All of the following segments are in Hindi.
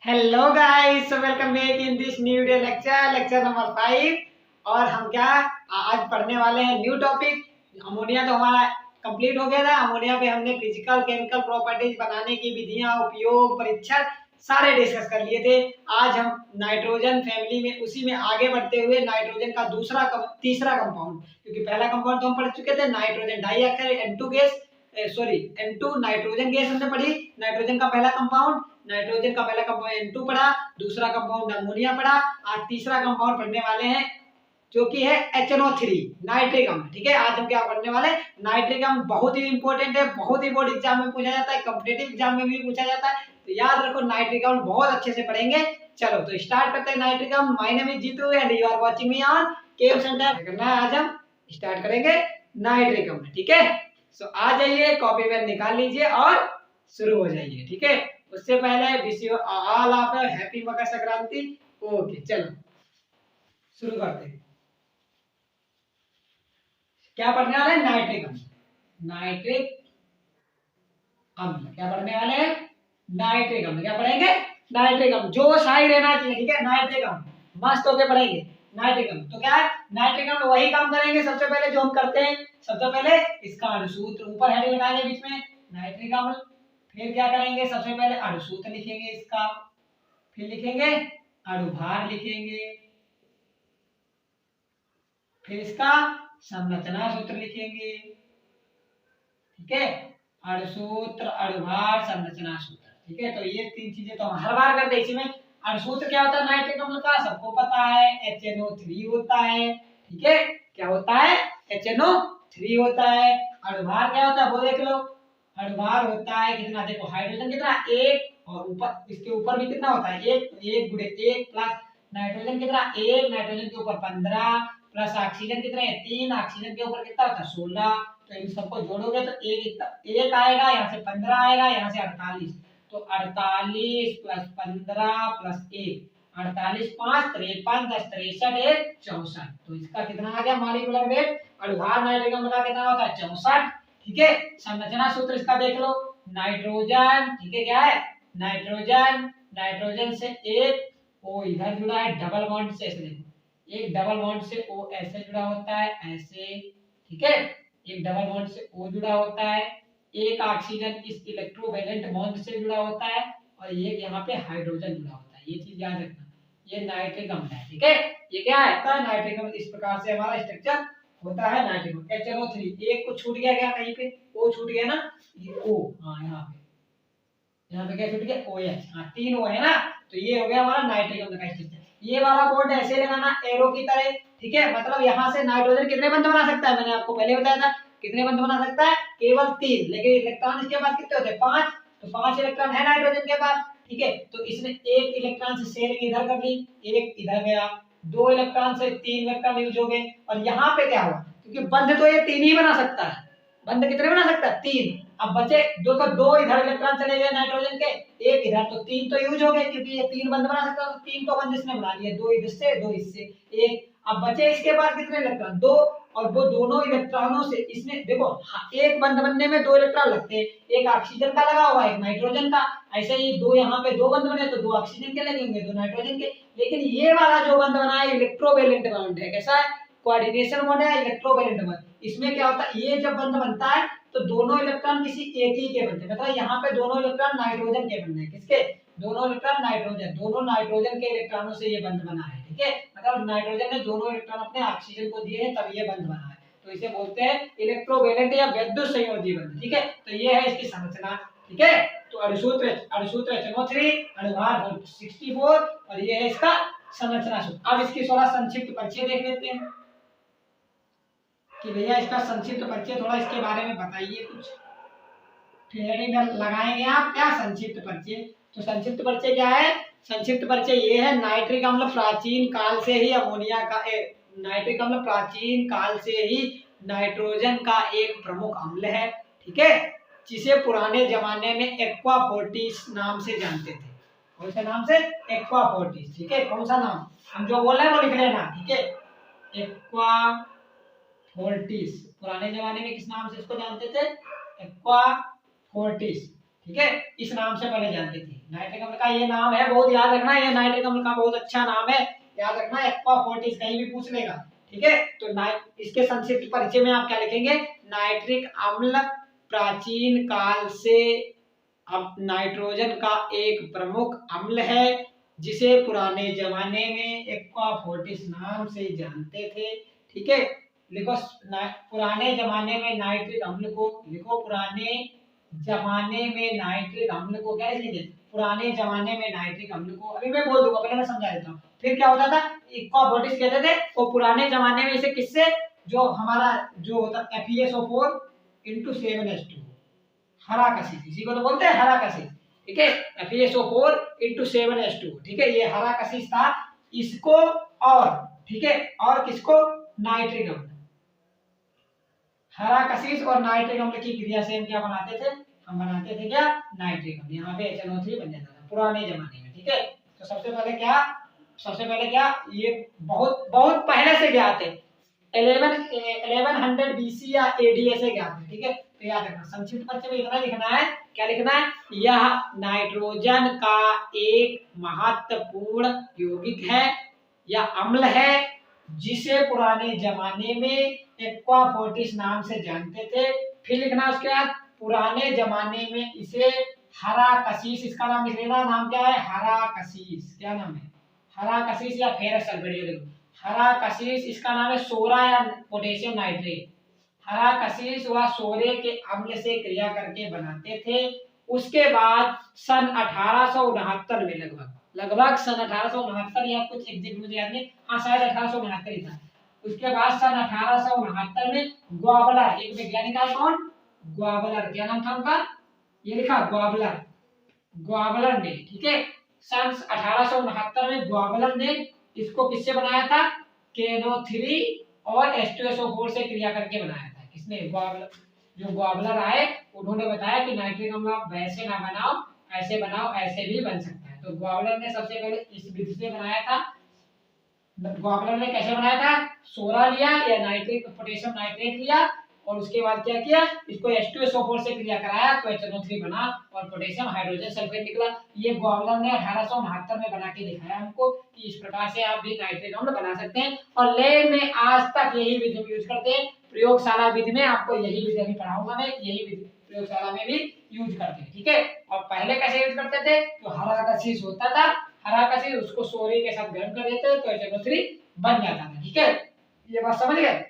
Hello guys, welcome back in this new day lecture number 5। और हम क्या आज पढ़ने वाले हैं न्यू टॉपिक। अमोनिया तो हमारा कंप्लीट हो गया था। अमोनिया पे हमने फिजिकल केमिकल प्रॉपर्टीज बनाने की विधियां, उपयोग, परीक्षण सारे डिस्कस कर लिए थे। आज हम नाइट्रोजन फैमिली में उसी में आगे बढ़ते हुए नाइट्रोजन का तीसरा कंपाउंड, क्योंकि पहला कंपाउंड तो हम पढ़ चुके थे nitrogen dioxide N2 gas, N2 nitrogen gas हमने पढ़ी। नाइट्रोजन का पहला कंपाउंड N2 पढ़ा, दूसरा कंपाउंड अमोनिया पढ़ा। आज तीसरा कंपाउंड पढ़ने वाले हैं जो कि है HNO3 नाइट्रिक अम्ल। ठीक है, आज हम क्या पढ़ने वाले हैं नाइट्रिक अम्ल। बहुत ही इंपॉर्टेंट है, बहुत ही बोर्ड एग्जाम में पूछा जाता है, कॉम्पिटिटिव एग्जाम में भी पूछा जाता है, तो याद रखो नाइट्रिक अम्ल बहुत अच्छे से पढ़ेंगे। चलो तो स्टार्ट करते हैं नाइट्रिक अम्ल। My name is Jitu and you are watching me on Chem Centre. करना है, आज हम स्टार्ट करेंगे नाइट्रिक अम्ल। ठीक है, सो आ जाइए, कॉपी पेन निकाल लीजिए और शुरू हो जाइए। ठीक है, उससे पहले wish you all of happy Makar Sankranti. Okay, चलो शुरू करते हैं। क्या पढ़ने वाले हैं नाइट्रिक अम्ल। नाइट्रिक अम्ल क्या पढ़ने वाले हैं नाइट्रिक अम्ल। क्या पढ़ेंगे नाइट्रिक अम्ल। जोश हाई रहना चाहिए। ठीक है, नाइट्रिक अम्ल मस्त होके पढ़ेंगे नाइट्रिक अम्ल। तो क्या है नाइट्रिक अम्ल, वही काम करेंगे सबसे पहले जो हम करते हैं। सबसे पहले इसका अणुसूत्र ऊपर हेडिंग लगाएंगे बीच में नाइट्रिक अम्ल। फिर क्या करेंगे, सबसे पहले अणुसूत्र लिखेंगे इसका, फिर लिखेंगे अणुभार लिखेंगे, फिर इसका संरचना सूत्र लिखेंगे। ठीक है, अणुसूत्र, अणुभार, संरचना सूत्र। ठीक है, तो ये तीन चीजें तो हम हर बार करते हैं। इसी में अणुसूत्र क्या होता है नाइट्रिक अम्ल का सबको पता है, HNO3 होता है। ठीक है, क्या होता है HNO3 होता है। अणुभार क्या होता है वो देख लो। अणुभार होता है कितना, देखो हाइड्रोजन कितना एक, और ऊपर इसके ऊपर भी कितना होता है एक गुणे एक प्लस नाइट्रोजन कितना एक, नाइट्रोजन के ऊपर 15 प्लस ऑक्सीजन कितने 3, ऑक्सीजन के ऊपर कितना होता है 16। तो इन सबको जोड़ोगे तो एक आएगा, यहाँ से 15 आएगा, यहाँ से 48। तो 48 प्लस 15 प्लस 1, 48 5 53 10 63 1 64। तो इसका कितना आ गया मॉलिक्यूलर वेट अणुभार नाइट्रिक अम्ल का कितना होता है 64। ठीक है, संरचना सूत्र इसका देख लो। नाइट्रोजन, ठीक है, क्या है नाइट्रोजन, नाइट्रोजन से एक O इधर जुड़ा है डबल बॉन्ड से, ऐसे देखो एक डबल बॉन्ड से O ऐसे जुड़ा होता है ऐसे। ठीक है, एक डबल बॉन्ड से O जुड़ा होता है, एक ऑक्सीजन इस इलेक्ट्रोवैलेंट बॉन्ड से जुड़ा होता है, और एक यहाँ पे हाइड्रोजन जुड़ा होता है। ये चीज याद रखना, ये नाइट्रिक अम्ल है। ठीक है, ये क्या है नाइट्रिक अम्ल। इस प्रकार से हमारा स्ट्रक्चर होता है नाइट्रिक अम्ल। HNO3 एक को छूट गया, क्या कहीं पे O छूट गया ना, ये O, हाँ यहाँ पे क्या छूट गया OH, हाँ 3 O है ना। तो ये हो गया हमारा नाइट्रिक अम्ल का स्ट्रक्चर। ये वाला बोर्ड ऐसे लगाना एरो की तरह। ठीक है, मतलब यहाँ से नाइट्रोजन कितने बंध बना सकता है, मैंने आपको पहले बताया था कितने बंध बना सकता है केवल 3, लेकिन इलेक्ट्रॉन इसके पास कितने होते हैं 5। तो 5 इलेक्ट्रॉन है नाइट्रोजन के पास। ठीक है, तो इसने एक इलेक्ट्रॉन से शेयरिंग इधर कर ली, एक इधर गया, 2 इलेक्ट्रॉन से 3 इलेक्ट्रॉन यूज हो गए। और यहाँ पे क्या हुआ, क्योंकि बंध तो ये 3 ही बना सकता है, बंध कितने बना सकता है 3। अब बचे दो, तो 2 इधर इलेक्ट्रॉन चले गए नाइट्रोजन के, एक इधर, तो 3 तो यूज हो गए, क्योंकि ये 3 बंध बना सकता है, तो 3 तो बंध इसने बना लिए, 2 इधर से 2 इससे एक। अब बचे इसके पास कितने इलेक्ट्रॉन 2, और वो दोनों इलेक्ट्रॉनों से इसने देखो एक बंध बनने में 2 इलेक्ट्रॉन लगते हैं, एक ऑक्सीजन का लगा हुआ है एक नाइट्रोजन का। ऐसे ही दो यहाँ पे 2 बंध बने तो 2 ऑक्सीजन के लगेंगे 2 नाइट्रोजन के। लेकिन ये वाला जो बंध बना है इलेक्ट्रोवैलेंट बॉन्ड है, कैसा है कोऑर्डिनेशन बॉन्ड है इलेक्ट्रोवैलेंट बॉन्ड। इसमें क्या होता है, ये जब बंध बनता है तो दोनों इलेक्ट्रॉन किसी एक ही के बनते हैं, मतलब यहाँ पे दोनों इलेक्ट्रॉन नाइट्रोजन के बनते हैं, किसके दोनों इलेक्ट्रॉन नाइट्रोजन, दोनों नाइट्रोजन के इलेक्ट्रॉनों से ये बंध बना है। ठीक है, मतलब नाइट्रोजन ने दोनों इलेक्ट्रॉन अपने ऑक्सीजन को दिए हैं तब ये बंध बना है, तो इसे बोलते हैं इलेक्ट्रोवैलेंट या वैद्युत संयोजी बंध। ठीक है, तो ये है इसकी संरचना। ठीक है, तो अणुसूत्र HNO3, अणुभार 64, और ये है इसका संरचना सूत्र। अब इसकी थोड़ा संक्षिप्त परिचय देख लेते हैं कि भैया इसका संक्षिप्त परिचय थोड़ा इसके बारे में बताइए कुछ। हेडिंग लगाएंगे आप क्या संक्षिप्त परिचय। तो संक्षिप्त परिचय क्या है, संक्षिप्त परिचय ये है नाइट्रिक अम्ल प्राचीन काल से ही अमोनिया का नाइट्रिक अम्ल प्राचीन काल से ही नाइट्रोजन का एक प्रमुख अम्ल है। ठीक है, जिसे पुराने जमाने में एक्वा फोर्टिस नाम से जानते थे। कौन से नाम से एक्वा फोर्टिस। ठीक है, कौन सा नाम हम जो बोल रहे हैं वो लिख लेना। ठीक है, एक्वा फोर्टिस पुराने जमाने में किस नाम से इसको जानते थे एक्वा फोर्टिस। ठीक है, इस नाम से पहले जानते थे। नाइट्रिक अम्ल का ये नाम है, बहुत याद रखना, ये नाइट्रिक अम्ल का बहुत अच्छा नाम है, याद रखना। एक्वा फोर्टिस कहीं भी पूछ लेगा, ठीक है। तो इसके संक्षिप्त परिचय में आप क्या लिखेंगे, नाइट्रिक अम्ल प्राचीन काल से अब नाइट्रोजन का एक प्रमुख अम्ल है, जिसे पुराने जमाने में एक्वा फोर्टिस नाम से जानते थे, ठीक है। लिखो पुराने जमाने में नाइट्रिक अम्ल को, लिखो पुराने जमाने में नाइट्रिक अम्ल को, क्या लिखेंगे, पुराने जमाने में नाइट्रिक अम्ल को। अभी मैं बोल दूंगा, पहले मैं समझा देता हूँ। फिर क्या होता था, एक्वा फोर्टिस कहते थे, वो पुराने जमाने में इसे किससे, जो हमारा जो होता FeSO4 * 7H2, हरा कशिश, इसी को तो बोलते हैं हरा कशिश, ठीक है। FeSO4 * 7H2, ठीक है, ये हरा कशिश था। इसको और, ठीक है, और किसको, नाइट्रिक अम्ल, हरा कशिश और नाइट्रिक अम्ल की क्रिया से हम क्या बनाते थे, हम बनाते थे क्या, नाइट्रिक अम्ल। यहाँ पे HNO3 बन जाता था पुराने जमाने में, ठीक है। तो सबसे पहले क्या, ये बहुत बहुत पहले से ज्ञात है, 1100 BC या AD से ज्ञात है, ठीक है। तो याद रखना, संक्षिप्त परिचय में इतना लिखना है, क्या लिखना है, यह नाइट्रोजन का एक महत्वपूर्ण यौगिक है या अम्ल है, जिसे पुराने जमाने में एक्वा फोर्टिस नाम से जानते थे। फिर लिखना उसके बाद, पुराने जमाने में इसे हरा कशिश, इसका नाम लिख लेना, नाम क्या है, हरा कशिश, क्या नाम है, हरा कशिश या फेरस सल्फेट, हरा कशिश, इसका नाम है सोरा या पोटेशियम नाइट्रेट। हरा कशिश व सोरे के अम्ल से क्रिया करके बनाते थे। उसके बाद सन 1869 में लगभग सन 1869 या कुछ एग्जैक्ट मुझे याद नहीं, हाँ शायद 1869 ही था। उसके बाद सन 1869 में ग्वाबलर, एक वैज्ञानिक आया, कौन, ग्वाबलर, क्या नाम था उनका, ये लिखा ग्वाबलर, ग्वाबलर ने, ठीक है। सन 1869 में ग्वाबलर ने इसको किससे बनाया था, KNO3 और H2SO4 से क्रिया करके बनाया था। किसने, ग्वाबलर, जो ग्वाबलर आए उन्होंने बताया कि नाइट्रिक अम्ल आप वैसे ना बनाओ, ऐसे बनाओ, ऐसे भी बन सकता है। तो ग्वाबलर ने सबसे पहले इस विधि से बनाया था। ग्वाबलर ने कैसे बनाया था, सोरा लिया या नाइट्रिक पोटेशियम नाइट्रेट लिया, और उसके बाद क्या किया, इसको H2SO4 से क्रिया कराया तो HNO3 बना और पोटेशियम हाइड्रोजन सल्फेट निकला। ये ग्वाबलर ने 1869 में बना के दिखाया हमको कि इस प्रकार से आप भी नाइट्रिक अम्ल बना सकते हैं। और लैब में आज तक यही विधि यूज करते हैं, प्रयोगशाला विधि में आपको यही विधि अभी पढ़ाऊंगा मैं, यही विधि प्रयोगशाला में भी यूज करते हैं, ठीक है। और पहले कैसे यूज करते थे, तो हरा कशिश होता था, हरा कशिश, उसको सोरे के साथ गर्म कर देते तो HNO3 बन जाता था, ठीक है। ये बात समझ गए।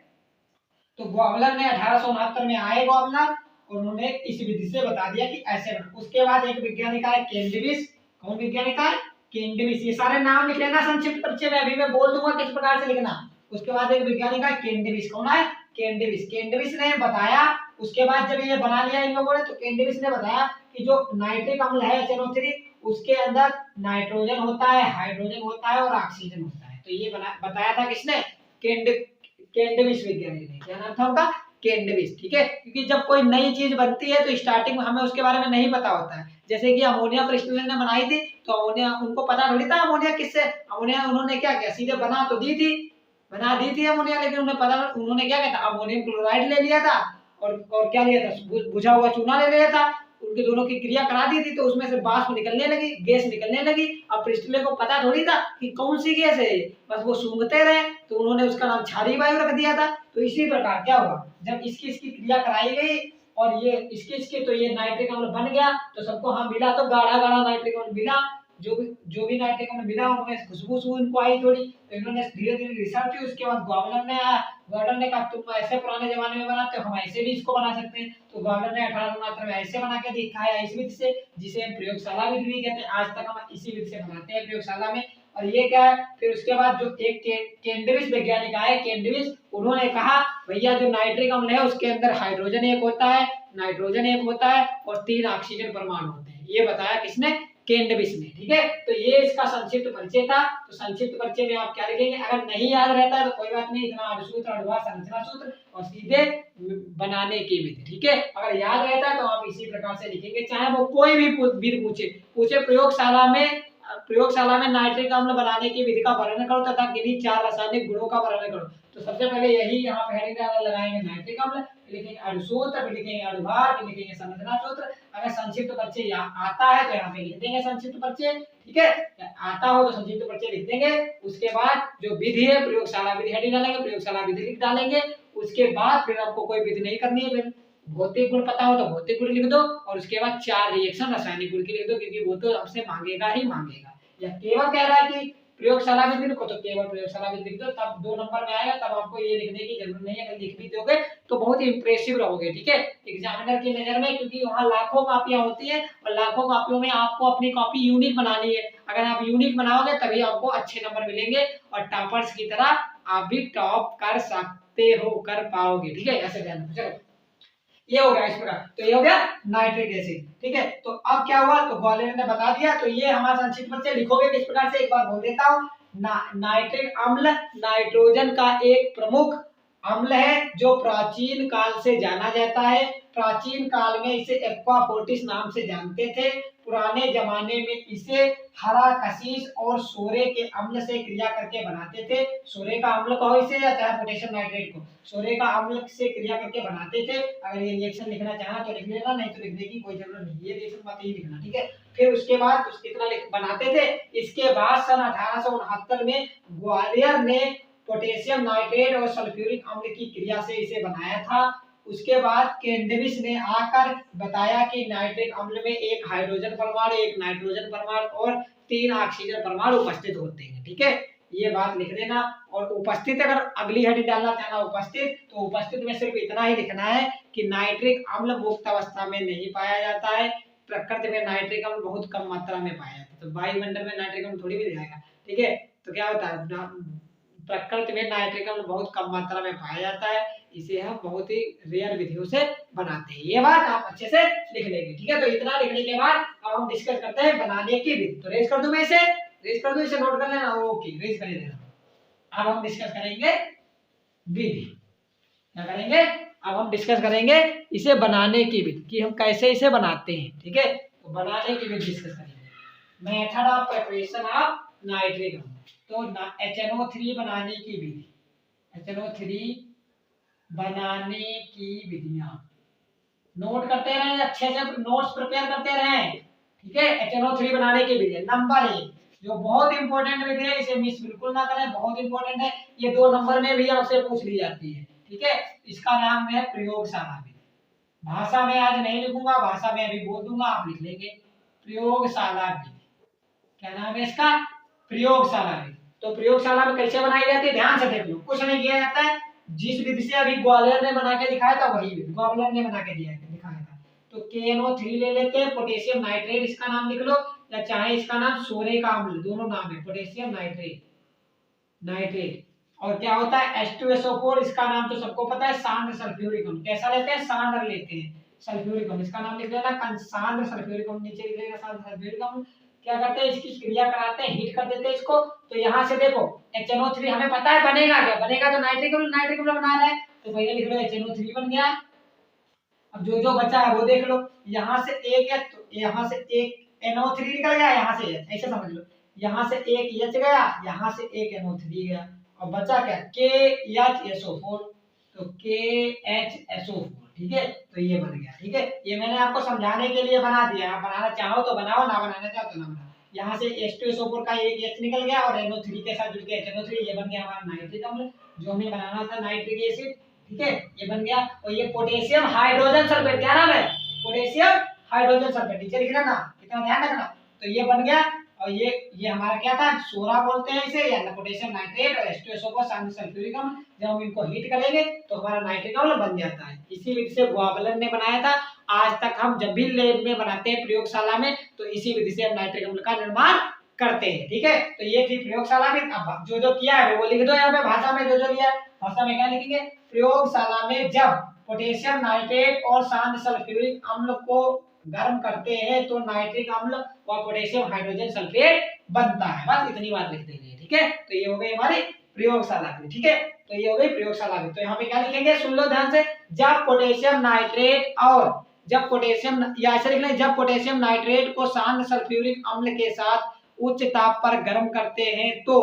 तो ग्वाबलर ने 1869 में आए ग्वाबलर, उन्होंने इस विधि से बता दिया कि ऐसे बना। उसके बाद एक वैज्ञानिक आए केंडविस, कौन वैज्ञानिक आए, केंडविस, ये सारे नाम लिख लेना संक्षिप्त परिचय में, अभी मैं बोल दूंगा किस प्रकार से लिखना। उसके बाद एक वैज्ञानिक आए केंडविस, कौन है, केंडविस, केंडविस ने बताया। उसके बाद जब ये बना लिया इन लोगों ने, तो केंडविस ने बताया कि जो नाइट्रिक अम्ल है HNO3, उसके अंदर नाइट्रोजन होता है, हाइड्रोजन होता है और ऑक्सीजन होता है। तो ये बताया था किसने, केंडविस वैज्ञानिक ने, क्या नाम था उनका, केंडविस, ठीक है। क्योंकि जब कोई नई चीज बनती है तो स्टार्टिंग में हमें उसके बारे में नहीं पता होता है। जैसे कि अमोनिया प्रिस्टलन ने बनाई थी, तो अमोनिया उनको पता थोड़ी था अमोनिया किससे, अमोनिया उन्होंने क्या किया, सीधे बना दी थी अमोनिया, लेकिन उन्हें पता, उन्होंने क्या किया था, अमोनियम क्लोराइड ले लिया था और क्या लिया था, बुझा हुआ चूना ले लिया था, उनके दोनों की क्रिया करा दी थी, तो उसमें से वाष्प निकलने लगी, गैस निकलने लगी। अब प्रिस्टले को पता थोड़ी था कि कौन सी गैस है, बस वो सूंघते रहे, तो उन्होंने उसका नाम क्षारीय वायु रख दिया था। तो इसी प्रकार क्या हुआ, जब इसकी क्रिया कराई गई और ये इसके तो ये नाइट्रिक अम्ल बन गया, तो सबको हम मिला तो गाढ़ा गाढ़ा नाइट्रिक अम्ल मिला। जो भी नाइट्रिक अम्ल मिला उनमें खुशबू इनको आई थोड़ी, तो इन्होंने धीरे धीरे रिसर्च की। उसके बाद ग्वाबलर ने आया, ग्वाबलर ने कहा तुम ऐसे पुराने जमाने में बनाते हो, हम ऐसे भी इसको बना सकते हैं। तो ग्वाबलर ने 1869 में ऐसे बना के दिखाया इस विधि से, जिसे हम प्रयोगशाला विधि भी कहते हैं। आज तक हम इसी विधि से बनाते हैं प्रयोगशाला में। और ये क्या है, फिर उसके बाद जो एक केंडविस वैज्ञानिक आए, केंडविस, उन्होंने कहा भैया जो नाइट्रिक अम्ल है उसके अंदर हाइड्रोजन एक होता है, नाइट्रोजन एक होता है और 3 ऑक्सीजन परमाणु होते हैं। ये बताया किसने, केंडविस ने, ठीक है। तो ये इसका संक्षिप्त परिचय था। तो संक्षिप्त परिचय में आप क्या लिखेंगे, अगर नहीं याद रहता है तो कोई बात नहीं, इतना अणुसूत्र, अणुभार, संरचना सूत्र और सीधे बनाने की विधि, ठीक है। अगर याद रहता है तो आप इसी प्रकार से लिखेंगे, चाहे वो कोई भी विधि पूछे प्रयोगशाला में नाइट्रिक अम्ल बनाने की विधि का वर्णन करो तथा किन्हीं 4 रासायनिक गुणों का वर्णन करो। तो सबसे पहले यही यहाँ पे हेडिंग लगाएंगे नाइट्रिक अम्ल, फिर लिखेंगे अणुसूत्र, फिर लिखेंगे अणुभार, फिर लिखेंगे संरचना सूत्र। अगर संक्षिप्त परिचय आता है तो यहाँ पे लिख देंगे संक्षिप्त परिचय, ठीक है, आता हो तो संक्षिप्त परिचय लिख देंगे। उसके बाद जो विधि है प्रयोगशाला विधि हेडिंग डालेंगे, प्रयोगशाला विधि लिख डालेंगे। उसके बाद फिर आपको कोई विधि नहीं करनी है, फिर भौतिक गुण पता हो तो भौतिक गुण लिख दो, और उसके बाद 4 रिएक्शन रासायनिक गुण की लिख दो, क्योंकि वो तो हमसे मांगेगा ही मांगेगा। या केवल कह रहा है कि प्रयोगशाला विधि लिखो तो केवल प्रयोगशाला विधि लिख दो, तब 2 नंबर में आएगा, तब आपको ये लिखने की जरूरत नहीं है। अगर लिख भी दोगे तो बहुत ही इंप्रेसिव रहोगे, ठीक है, एग्जामिनर की नजर में, क्योंकि वहाँ लाखों कॉपियां होती है और लाखों कॉपियों में आपको अपनी कॉपी यूनिक बनानी है। अगर आप यूनिक बनाओगे तभी आपको अच्छे नंबर मिलेंगे और टॉपर्स की तरह आप भी टॉप कर सकते हो, कर पाओगे, ठीक है, ऐसे ध्यान रखो। चलो ये हो गया इस प्रकार, तो ये हो गया नाइट्रिक एसिड, ठीक है। तो अब क्या हुआ, तो ग्वालियर ने बता दिया। तो ये हमारा संक्षिप्त परिचय लिखोगे किस प्रकार से, एक बार बोल देता हूँ। नाइट्रिक अम्ल नाइट्रोजन का एक प्रमुख अम्ल है जो प्राचीन काल से जाना जाता है। प्राचीन काल में इसे एक्वा फोर्टिस नाम से जानते थे। पुराने जमाने में इसे हरा कशीस और सोरे के अम्ल से क्रिया करके बनाते थे। सोरे का अम्ल कहो इसे, या चाहे पोटेशियम नाइट्रेट को, सोरे का अम्ल से क्रिया करके बनाते थे। अगर ये रिएक्शन लिखना चाहा तो लिख लेना, नहीं तो लिखने की कोई जरूरत नहीं, ये रिएक्शन मत ही लिखना, ठीक है। फिर उसके बाद कितना बनाते थे। इसके बाद सन 1869 में ग्वालियर ने पोटेशियम नाइट्रेट और सल्फ्यूरिक अम्ल की क्रिया से इसे बनाया था। उसके बाद कैंडेविस ने आकर बताया कि नाइट्रिक अम्ल में एक हाइड्रोजन परमाणु, एक नाइट्रोजन परमाणु और 3 ऑक्सीजन परमाणु उपस्थित होते हैं, ठीक है, ये बात लिख देना। और उपस्थित, अगर अगली हेडिंग डालना चाहना उपस्थित, तो उपस्थित में सिर्फ इतना ही लिखना है कि नाइट्रिक अम्ल मुक्त अवस्था में नहीं पाया जाता है। प्रकृति में नाइट्रिक अम्ल बहुत कम मात्रा में पाया जाता है, तो वायुमंडल में नाइट्रिक अम्ल थोड़ी भी जाएगा, ठीक है। तो क्या होता है, प्रकृति में नाइट्रिक अम्ल बहुत कम मात्रा में पाया जाता है, इसे हम बहुत ही रेयर विधियों से बनाते हैं। ये बात आप अच्छे से लिख लेंगे, ठीक है। तो इतना लिखने के बाद अब हम डिस्कस करते हैं बनाने की विधि। तो रेज कर दूं मैं इसे, रेज कर दूं इसे, नोट कर लेना, ओके, रेज कर देना। अब हम डिस्कस करेंगे विधि, क्या करेंगे, अब हम डिस्कस करेंगे इसे बनाने की विधि कि हम कैसे इसे बनाते हैं, ठीक है। तो बनाने की विधि डिस्कस करेंगे। Method of preparation of nitric अम्ल, तो HNO3 बनाने की विधि, HNO3 बनाने की विधियां नोट करते रहें, अच्छे से नोट्स प्रिपेयर करते रहें, ठीक है। HNO3 बनाने की विधि नंबर 1 जो बहुत इंपॉर्टेंट विधि है, इसे मिस बिल्कुल ना करें, बहुत इंपॉर्टेंट है, ये 2 नंबर में भी आपसे पूछ ली जाती है, ठीक है। इसका नाम है प्रयोगशाला विधि। भाषा में आज नहीं लिखूंगा, भाषा में अभी बोल दूंगा, आप लिख लेंगे प्रयोगशाला विधि। क्या नाम है इसका, प्रयोगशाला विधि। तो प्रयोगशाला में कैसे बनाई जाती है, ध्यान से देख लो, कुछ नहीं किया जाता है, जिस विधि से अभी ग्वालियर ने बना के दिखाया था वही विधि ग्वालियर ने बना के दिखाया था। तो KNO3 ले लेते हैं, पोटेशियम नाइट्रेट इसका नाम लिख लो, या चाहे इसका नाम सोरे का अम्ल, दोनों नाम है, पोटेशियम नाइट्रेट, नाइट्रेट। और क्या होता है H2SO4, इसका नाम तो सबको पता है, सांद्र सल्फ्यूरिक अम्ल। कैसा लेते हैं, सांद्र लेते हैं, सल्फ्यूरिक अम्ल, इसका नाम लिख लेना सांद्र सल्फ्यूरिक अम्ल, नीचे लिख लेना सांद्र सल्फ्यूरिक अम्ल। क्या करते हैं, इसकी क्रिया कराते हैं, हीट कर देते हैं इसको। तो यहाँ से देखो HNO3 हमें पता है बनेगा क्या, बनेगा तो नाइट्रिक अम्ल बना रहा है, तो पहले लिख लो HNO3 बन गया। अब जो जो बचा है वो देख लो, यहाँ से एक है तो यहाँ से एक NO3 निकल गया, यहाँ से ऐसे समझ लो, यहाँ से एक H गया, यहाँ से एक NO3 गया, और बचा क्या KHSO4, तो KHSO4, ठीक है। तो ये बन गया, ठीक है, ये मैंने आपको समझाने के लिए बना दिया, आप बनाना चाहो तो बनाओ, ना बनाना चाहो तो ना बनाओ। यहाँ से H2SO4 का एक H निकल गया और NO3 के साथ जुड़ के HNO3, ये बन गया हमारा नाइट्रिक अम्ल, जो हमें बनाना था नाइट्रिक एसिड, ठीक है, ये बन गया। और ये पोटेशियम हाइड्रोजन सल्फेट, क्या नाम है, पोटेशियम हाइड्रोजन सल्फेट, नीचे लिखना ना, इतना ध्यान रखना। तो ये बन गया, और ये हमारा क्या था, सोरा बोलते हैं इसे, या पोटेशियम नाइट्रेट और H2SO4 सांद्र सल्फ्यूरिक अम्ल। जब हम इनको हीट करेंगे तो हमारा नाइट्रिक अम्ल बन जाता है। इसी विधि से ग्वालियर ने बनाया था। आज तक हम जब भी लैब में बनाते हैं प्रयोगशाला में, तो इसी विधि से हम नाइट्रिक अम्ल का निर्माण करते हैं, ठीक है। तो ये थी प्रयोगशाला में। अब जो जो किया है वो लिख दो यहाँ पे, भाषा में जो जो लिया है, भाषा में क्या लिखेंगे, प्रयोगशाला में जब पोटेशियम नाइट्रेट और सांद्र सल्फ्यूरिक अम्ल को गर्म करते हैं तो नाइट्रिक अम्ल व पोटेशियम हाइड्रोजन सल्फेट बनता है। बस इतनी बात लिख देंगे, ठीक है। तो ये हो गई हमारी प्रयोगशाला विधि, ठीक है। तो ये हो गई प्रयोगशाला विधि। तो यहाँ पे क्या लिखेंगे, सुन लो ध्यान से, जब पोटेशियम नाइट्रेट और जब पोटेशियम, या ऐसे लिख लें, जब पोटेशियम नाइट्रेट को सांद्र सल्फ्यूरिक अम्ल के साथ उच्च ताप पर गर्म करते हैं तो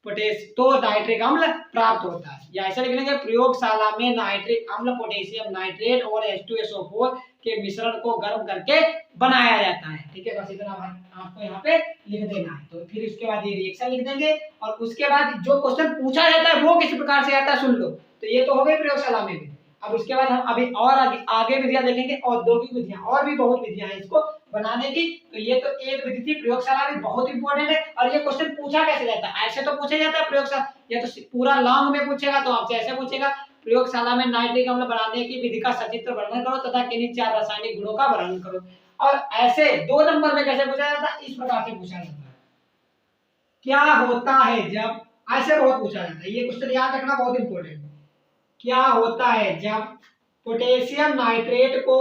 तो नाइट्रिक अम्ल प्राप्त होता है। या ऐसा लिख लेंगे, प्रयोगशाला में नाइट्रिक अम्ल पोटेशियम नाइट्रेट और H2SO4 के मिश्रण को गर्म करके बनाया जाता है। ठीक है, बस इतना आपको यहाँ पे लिख देना है। तो फिर उसके बाद ये रिएक्शन लिख देंगे और उसके बाद जो क्वेश्चन पूछा जाता है वो किस प्रकार से आता है सुन लो। तो ये तो हो गई प्रयोगशाला में भी। अब उसके बाद हम अभी और आगे विधियां देखेंगे, औद्योगिक विधियां, और भी बहुत विधियां हैं इसको बनाने की। तो ये तो एक विधि थी, प्रयोगशाला भी बहुत इंपॉर्टेंट है। और ये क्वेश्चन पूछा कैसे जाता है, ऐसे तो पूछा जाता है प्रयोगशाला, ये तो पूरा लॉन्ग में पूछेगा तो आपसे ऐसे पूछेगा, प्रयोगशाला में नाइट्रिक अम्ल बनाने की विधि का सचित्र वर्णन करो तथा किन्हीं 4 रासायनिक गुणों का वर्णन करो। और ऐसे 2 नंबर में कैसे पूछा जाता है, इस प्रकार से पूछा जाता है, क्या होता है जब, ऐसे बहुत पूछा जाता है, ये क्वेश्चन याद रखना बहुत इंपॉर्टेंट है। क्या होता है जब पोटेशियम नाइट्रेट को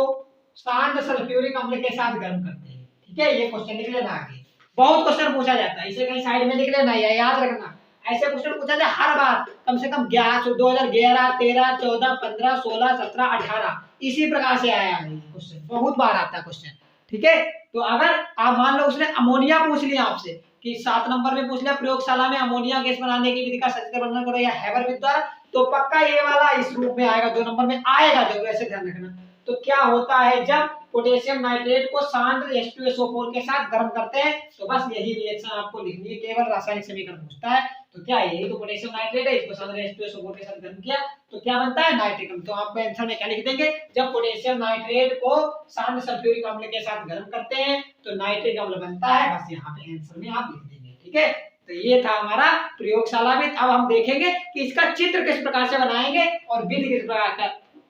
शांत सल्फ्यूरिक अम्ल के साथ गर्म करते हैं। ठीक है, ये क्वेश्चन लिख लेना आगे, बहुत क्वेश्चन पूछा जाता है, इसे कहीं साइड में लिख लेना, या याद रखना। ऐसे क्वेश्चन पूछा जाता है हर बार, कम से कम 2011, 13, 14, 15, 16, 17, 18 इसी प्रकार से आया है क्वेश्चन, बहुत बार आता है क्वेश्चन। ठीक है, तो अगर आप मान लो उसने अमोनिया पूछ लिया आपसे कि 7 नंबर में पूछ लिया, प्रयोगशाला में अमोनिया गैस बनाने की विधि का सचित्र वर्णन करो या हैबर विधि द्वारा, तो पक्का ये वाला इस रूप में आएगा, 2 नंबर में आएगा जरूर, ऐसे ध्यान रखना। तो क्या होता है जब पोटेशियम नाइट्रेट को शांत H2SO4 के साथ गर्म करते हैं, तो बस यही रिएक्शन आपको लिखनी है, केवल रासायनिक समीकरण पूछता है। तो क्या यही तो पोटेशियम नाइट्रेट है, इसको शांत H2SO4 के साथ गर्म किया तो क्या बनता है, नाइट्रिक अम्ल। तो आपको आंसर में क्या लिख देंगे, जब पोटेशियम नाइट्रेट को शांत सल्फ्यूरिक अम्ल के साथ गर्म करते हैं तो नाइट्रिक अम्ल बनता है, बस यहाँ पे आंसर में आप लिख देंगे। ठीक है, तो ये था हमारा प्रयोगशाला में। अब हम देखेंगे कि इसका चित्र किस प्रकार से बनाएंगे और विधि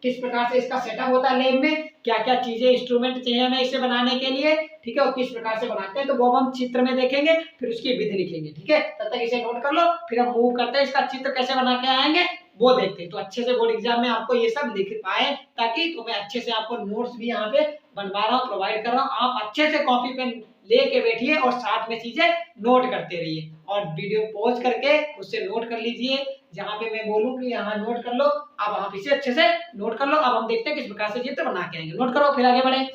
किस प्रकार से इसका सेटअप होता है लैब में, क्या क्या चीजें इंस्ट्रूमेंट चाहिए हमें इसे बनाने के लिए। ठीक है, और किस प्रकार से बनाते हैं तो वो हम चित्र में देखेंगे, फिर उसकी विधि लिखेंगे। ठीक है, तब तक इसे नोट कर लो, फिर हम मूव करते हैं, इसका चित्र कैसे बना के आएंगे वो देखते हैं। तो अच्छे से बोर्ड एग्जाम में आपको ये सब लिख पाए, ताकि तो मैं अच्छे से आपको नोट्स भी यहाँ पे बनवा रहा हूँ, प्रोवाइड कर रहा हूँ, आप अच्छे से कॉपी पेन लेके बैठिए और साथ में चीजें नोट करते रहिए, और वीडियो पॉज करके उससे नोट कर लीजिए, जहां पे मैं बोलूं कि यहाँ नोट कर लो अब आप इसे अच्छे से नोट कर लो। अब हम देखते हैं किस प्रकार से चित्र बना के आएंगे, नोट करो फिर आगे बढ़े।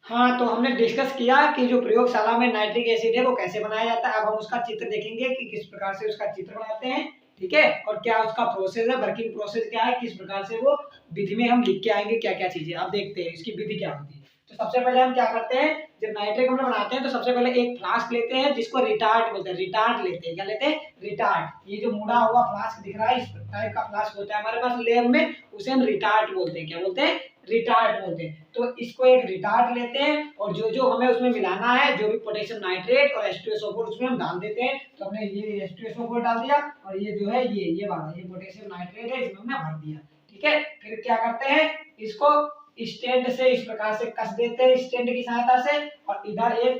हाँ, तो हमने डिस्कस किया कि जो प्रयोगशाला में नाइट्रिक एसिड है वो कैसे बनाया जाता है। अब हम उसका चित्र देखेंगे कि किस प्रकार से उसका चित्र बनाते हैं। ठीक है, और क्या उसका प्रोसेस है, वर्किंग प्रोसेस क्या है, किस प्रकार से वो विधि में हम लिख के आएंगे क्या क्या चीजें। अब देखते हैं इसकी विधि क्या होती है। तो सबसे पहले हम क्या करते हैं, जब नाइट्रिक अम्ल बनाते हैं तो सबसे पहले एक फ्लास्क लेते हैं जिसको रिटार्ट बोलते हैं, रिटार्ट लेते हैं, क्या लेते हैं, रिटार्ट। ये जो मुड़ा हुआ फ्लास्क दिख रहा है इस टाइप का फ्लास्क होता है हमारे पास लैब में, उसे हम रिटार्ट बोलते हैं, क्या बोलते हैं, रिटार्ट बोलते हैं। तो इसको एक रिटार्ट लेते हैं और जो जो हमें उसमें मिलाना है, जो भी पोटेशियम नाइट्रेट और H2SO4 उसमें हम डाल देते हैं। तो हमने ये H2SO4 डाल दिया और ये जो है ये वाला ये पोटेशियम नाइट्रेट है, इसमें हमने भर दिया। ठीक है, फिर क्या करते हैं, इसको स्टैंड से इस प्रकार से कस देते हैं, स्टैंड की सहायता से, और इधर एक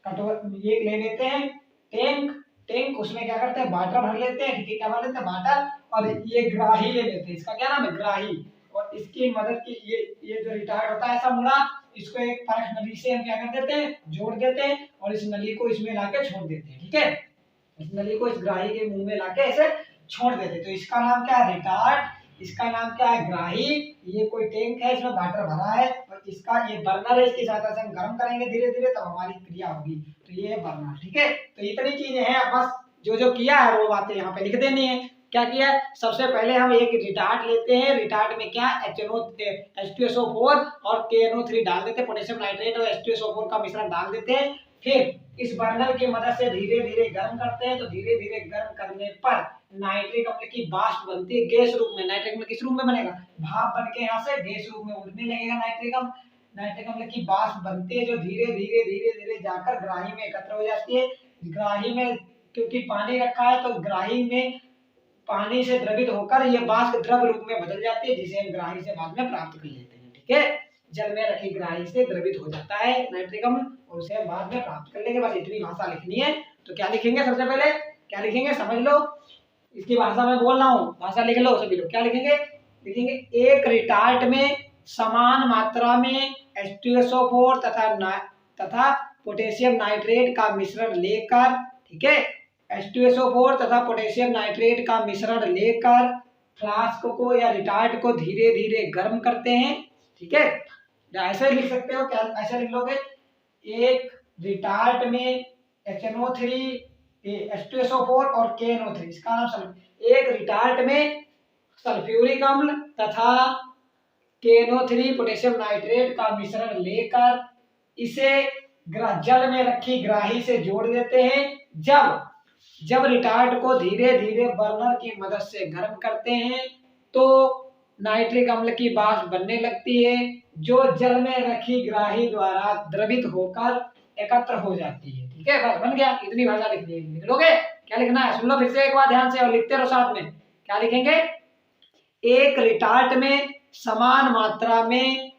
कटोरा ये ले लेते हैं, टैंक उसमें क्या करते हैं, वाटर भर लेते हैं। ठीक है, क्या भर लेते हैं, वाटर, और ये ग्राही ले लेते हैं, इसका क्या नाम है, ग्राही। और इसकी मदद की ये जो रिटार्ड होता है ऐसा मुड़ा, इसको एक परख नली से हम क्या कर देते हैं, जोड़ देते हैं, और इस नली को इसमें लाके छोड़ देते हैं। ठीक है, इस नली को इस ग्राही के मुंह में लाके ऐसे छोड़ देते हैं। तो इसका नाम क्या है, रिटार्ड, इसका नाम क्या है, ग्राही। ये कोई टैंक है, इसमें वाटर भरा है, और इसका ये बर्नर है, इसकी सहायता से हम गर्म करेंगे धीरे धीरे, तब हमारी क्रिया होगी। तो ये है बर्नर। ठीक है, तो इतनी चीजें हैं, अब बस जो जो किया है वो बातें यहाँ पे लिख देनी है। क्या किया है, सबसे पहले हम एक रिटार्ट लेते हैं, रिटार्ट में क्या H2SO4 और KNO3 डाल देते हैं, पोटेशियम नाइट्रेट और H2SO4 का मिश्रण डाल देते हैं। फिर इस बर्नर की मदद से धीरे धीरे गर्म करते हैं। तो धीरे धीरे गर्म करने पर नाइट्रिक अम्ल की वाष्प बनती है गैस रूप में। नाइट्रिक अम्ल किस रूप में बनेगा, भाप बन के यहाँ से गैस रूप में उड़ने लगेगा नाइट्रिक अम्ल की वाष्प बनती है, जो धीरे धीरे धीरे धीरे जाकर ग्राही में एकत्र हो जाती है। ग्राही में क्योंकि पानी रखा है, तो ग्राही में पानी से द्रवित होकर ये वाष्प द्रव रूप में बदल जाती है, जिसे हम ग्राही से बाद में प्राप्त कर लेते हैं। ठीक है, जल में रखी ग्राही से द्रवित हो जाता है नाइट्रिक अम्ल, और उसे बाद में प्राप्त कर लेंगे। बस इतनी भाषा लिखनी है। तो क्या लिखेंगे, सबसे पहले क्या लिखेंगे, समझ लो, इसकी भाषा में बोल रहा हूँ, भाषा लिख लो सभी लोग। क्या लिखेंगे, लिखेंगे एक रिटार्ट में समान मात्रा में H2SO4 तथा पोटेशियम नाइट्रेट का मिश्रण लेकर, ठीक है, H2SO4 तथा पोटेशियम नाइट्रेट का मिश्रण लेकर फ्लास्क को या रिटार्ट को धीरे धीरे गर्म करते हैं। ठीक है, ऐसे लिख सकते हो, क्या ऐसे लिख लोगे, एक रिटार्ट में HNO3, H2SO4 और KNO3, इसका नाम समझ। एक रिटार्ट में सल्फ्यूरिक अम्ल तथा KNO3 पोटेशियम नाइट्रेट का मिश्रण लेकर इसे जल में रखी ग्राही से जोड़ देते हैं। जब रिटार्ट को धीरे धीरे बर्नर की मदद से गर्म करते हैं तो नाइट्रिक अम्ल की वाष्प बनने लगती है, जो जल में रखी ग्राही द्वारा द्रवित होकर एकत्र हो जाती है। ठीक है, बन गया। इतनी भाषा लिखनी है, लिख लोगे? क्या लिखना है सुन लो फिर से एक बार ध्यान से और लिखते रहो साथ में। क्या लिखेंगे? एक रिटार्ट में समान मात्रा में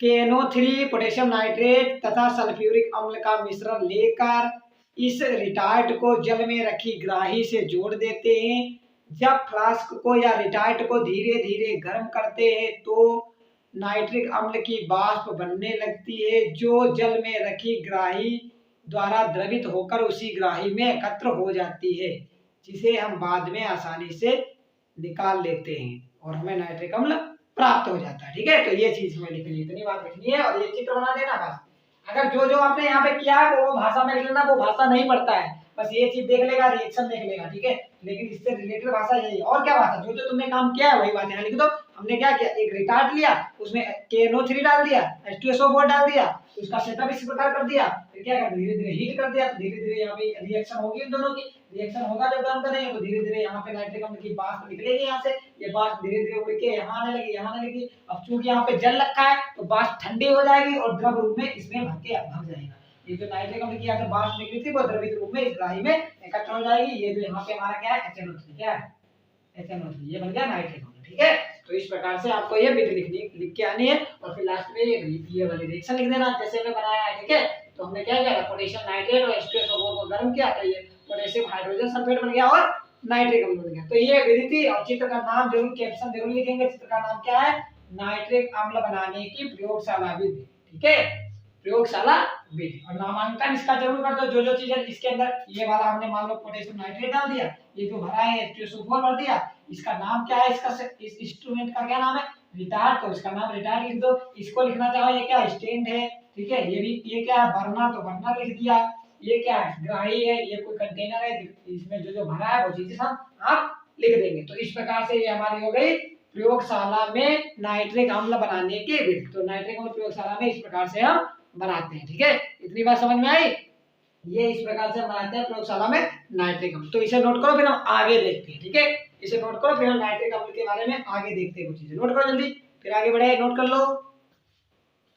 KNO3 पोटेशियम नाइट्रेट तथा सल्फ्यूरिक अम्ल का मिश्रण लेकर इस रिटार्ट को जल में रखी ग्राही से जोड़ देते हैं। जब फ्लास्क को या रिटार्ट को धीरे धीरे गर्म करते हैं तो नाइट्रिक अम्ल की वाष्प बनने लगती है, जो जल में रखी ग्राही द्वारा द्रवित होकर उसी ग्राही में एकत्र हो जाती है, जिसे हम बाद में आसानी से निकाल लेते हैं और हमें नाइट्रिक अम्ल प्राप्त हो जाता है। ठीक है, तो ये चीज हमें लिखनी है, इतनी बात लिखनी है और ये चित्र बना देना बस। अगर जो आपने यहाँ पे किया है वो भाषा में लिख लेना, वो भाषा नहीं पढ़ता है, बस ये चीज देख लेगा, रिएक्शन देख लेगा। ठीक है, लेकिन इससे रिलेटेड भाषा यही है। और क्या भाषा, जो तुमने काम किया है वही बात यहाँ लिख दो। हमने क्या किया, एक रिटार्ट लिया, उसमें KNO3 डाल दिया, H2SO4 डाल दिया, उसका सेटअप इस प्रकार कर दिया, फिर क्या कर धीरे धीरे हीट कर दिया, तो धीरे धीरे यहाँ पे रिएक्शन होगी इन दोनों की। रिएक्शन होगा जब गर्म करेंगे तो धीरे धीरे यहाँ पे नाइट्रिक अम्ल की वाष्प निकलेगी यहाँ से, ये वाष्प धीरे धीरे उड़ के यहाँ आने लगी, यहाँ आने लगी। अब चूंकि यहाँ पे जल रखा है तो वाष्प ठंडी हो जाएगी और द्रव रूप में इसमें भर जाएगा। ये जो नाइट्रिक अम्ल की यहाँ से वाष्प निकली थी वो द्रवित रूप में इस ग्राही में एकत्र हो जाएगी। ये जो यहाँ पे हमारा क्या है, HNO3, क्या है HNO3, ये बन गया नाइट्रिक अम्ल। ठीक है, तो इस प्रकार से आपको ये विधि लिख के आनी है और फिर लास्ट में ये वाली रिएक्शन लिख देना जैसे हमने बनाया है। ठीक है, तो हमने क्या किया, पोटेशियम नाइट्रेट और H2SO4 को गर्म किया तो ये पोटेशियम हाइड्रोजन सल्फेट बन गया और नाइट्रिक अम्ल बन गया। तो ये विधि थी और चित्र का नाम जरूर, कैप्शन जरूर लिखेंगे। चित्र का नाम क्या है, नाइट्रिक अम्ल बनाने की प्रयोगशाला विधि। ठीक है, प्रयोगशाला विधि। और नामांकन इसका जरूर कर दो, जो चीजें इसके अंदर, ये वाला हमने मान लो पोटेशियम नाइट्रेट डाल दिया, ये जो भरा है H2SO4 भर दिया, इसका नाम क्या है, इसका इस इंस्ट्रूमेंट का क्या नाम है, रिटार्ट, तो इसका नाम रिटार्ट लिख दो। इसको लिखना चाहो ये क्या, स्टैंड है। ठीक है, ये क्या है, बर्नर, तो बर्नर लिख दिया। ये क्या है, ग्राही है, ये कोई कंटेनर है, इसमें जो भरा है वो चीजें हम आप लिख देंगे। तो इस प्रकार से ये हमारी हो गई प्रयोगशाला में नाइट्रिक अम्ल बनाने की विधि। तो नाइट्रिक अम्ल प्रयोगशाला में इस प्रकार से हम बनाते हैं। ठीक है, इतनी बात समझ में आई? ये इस प्रकार से बनाते हैं प्रयोगशाला में नाइट्रिक अम्ल। तो इसे नोट करो, फिर हम आगे देखते हैं। ठीक है, इसे नोट करो, फिर हम नाइट्रिक अम्ल के बारे में आगे देखते हैं। कुछ चीजें नोट करो जल्दी, फिर आगे बढ़े, नोट कर लो।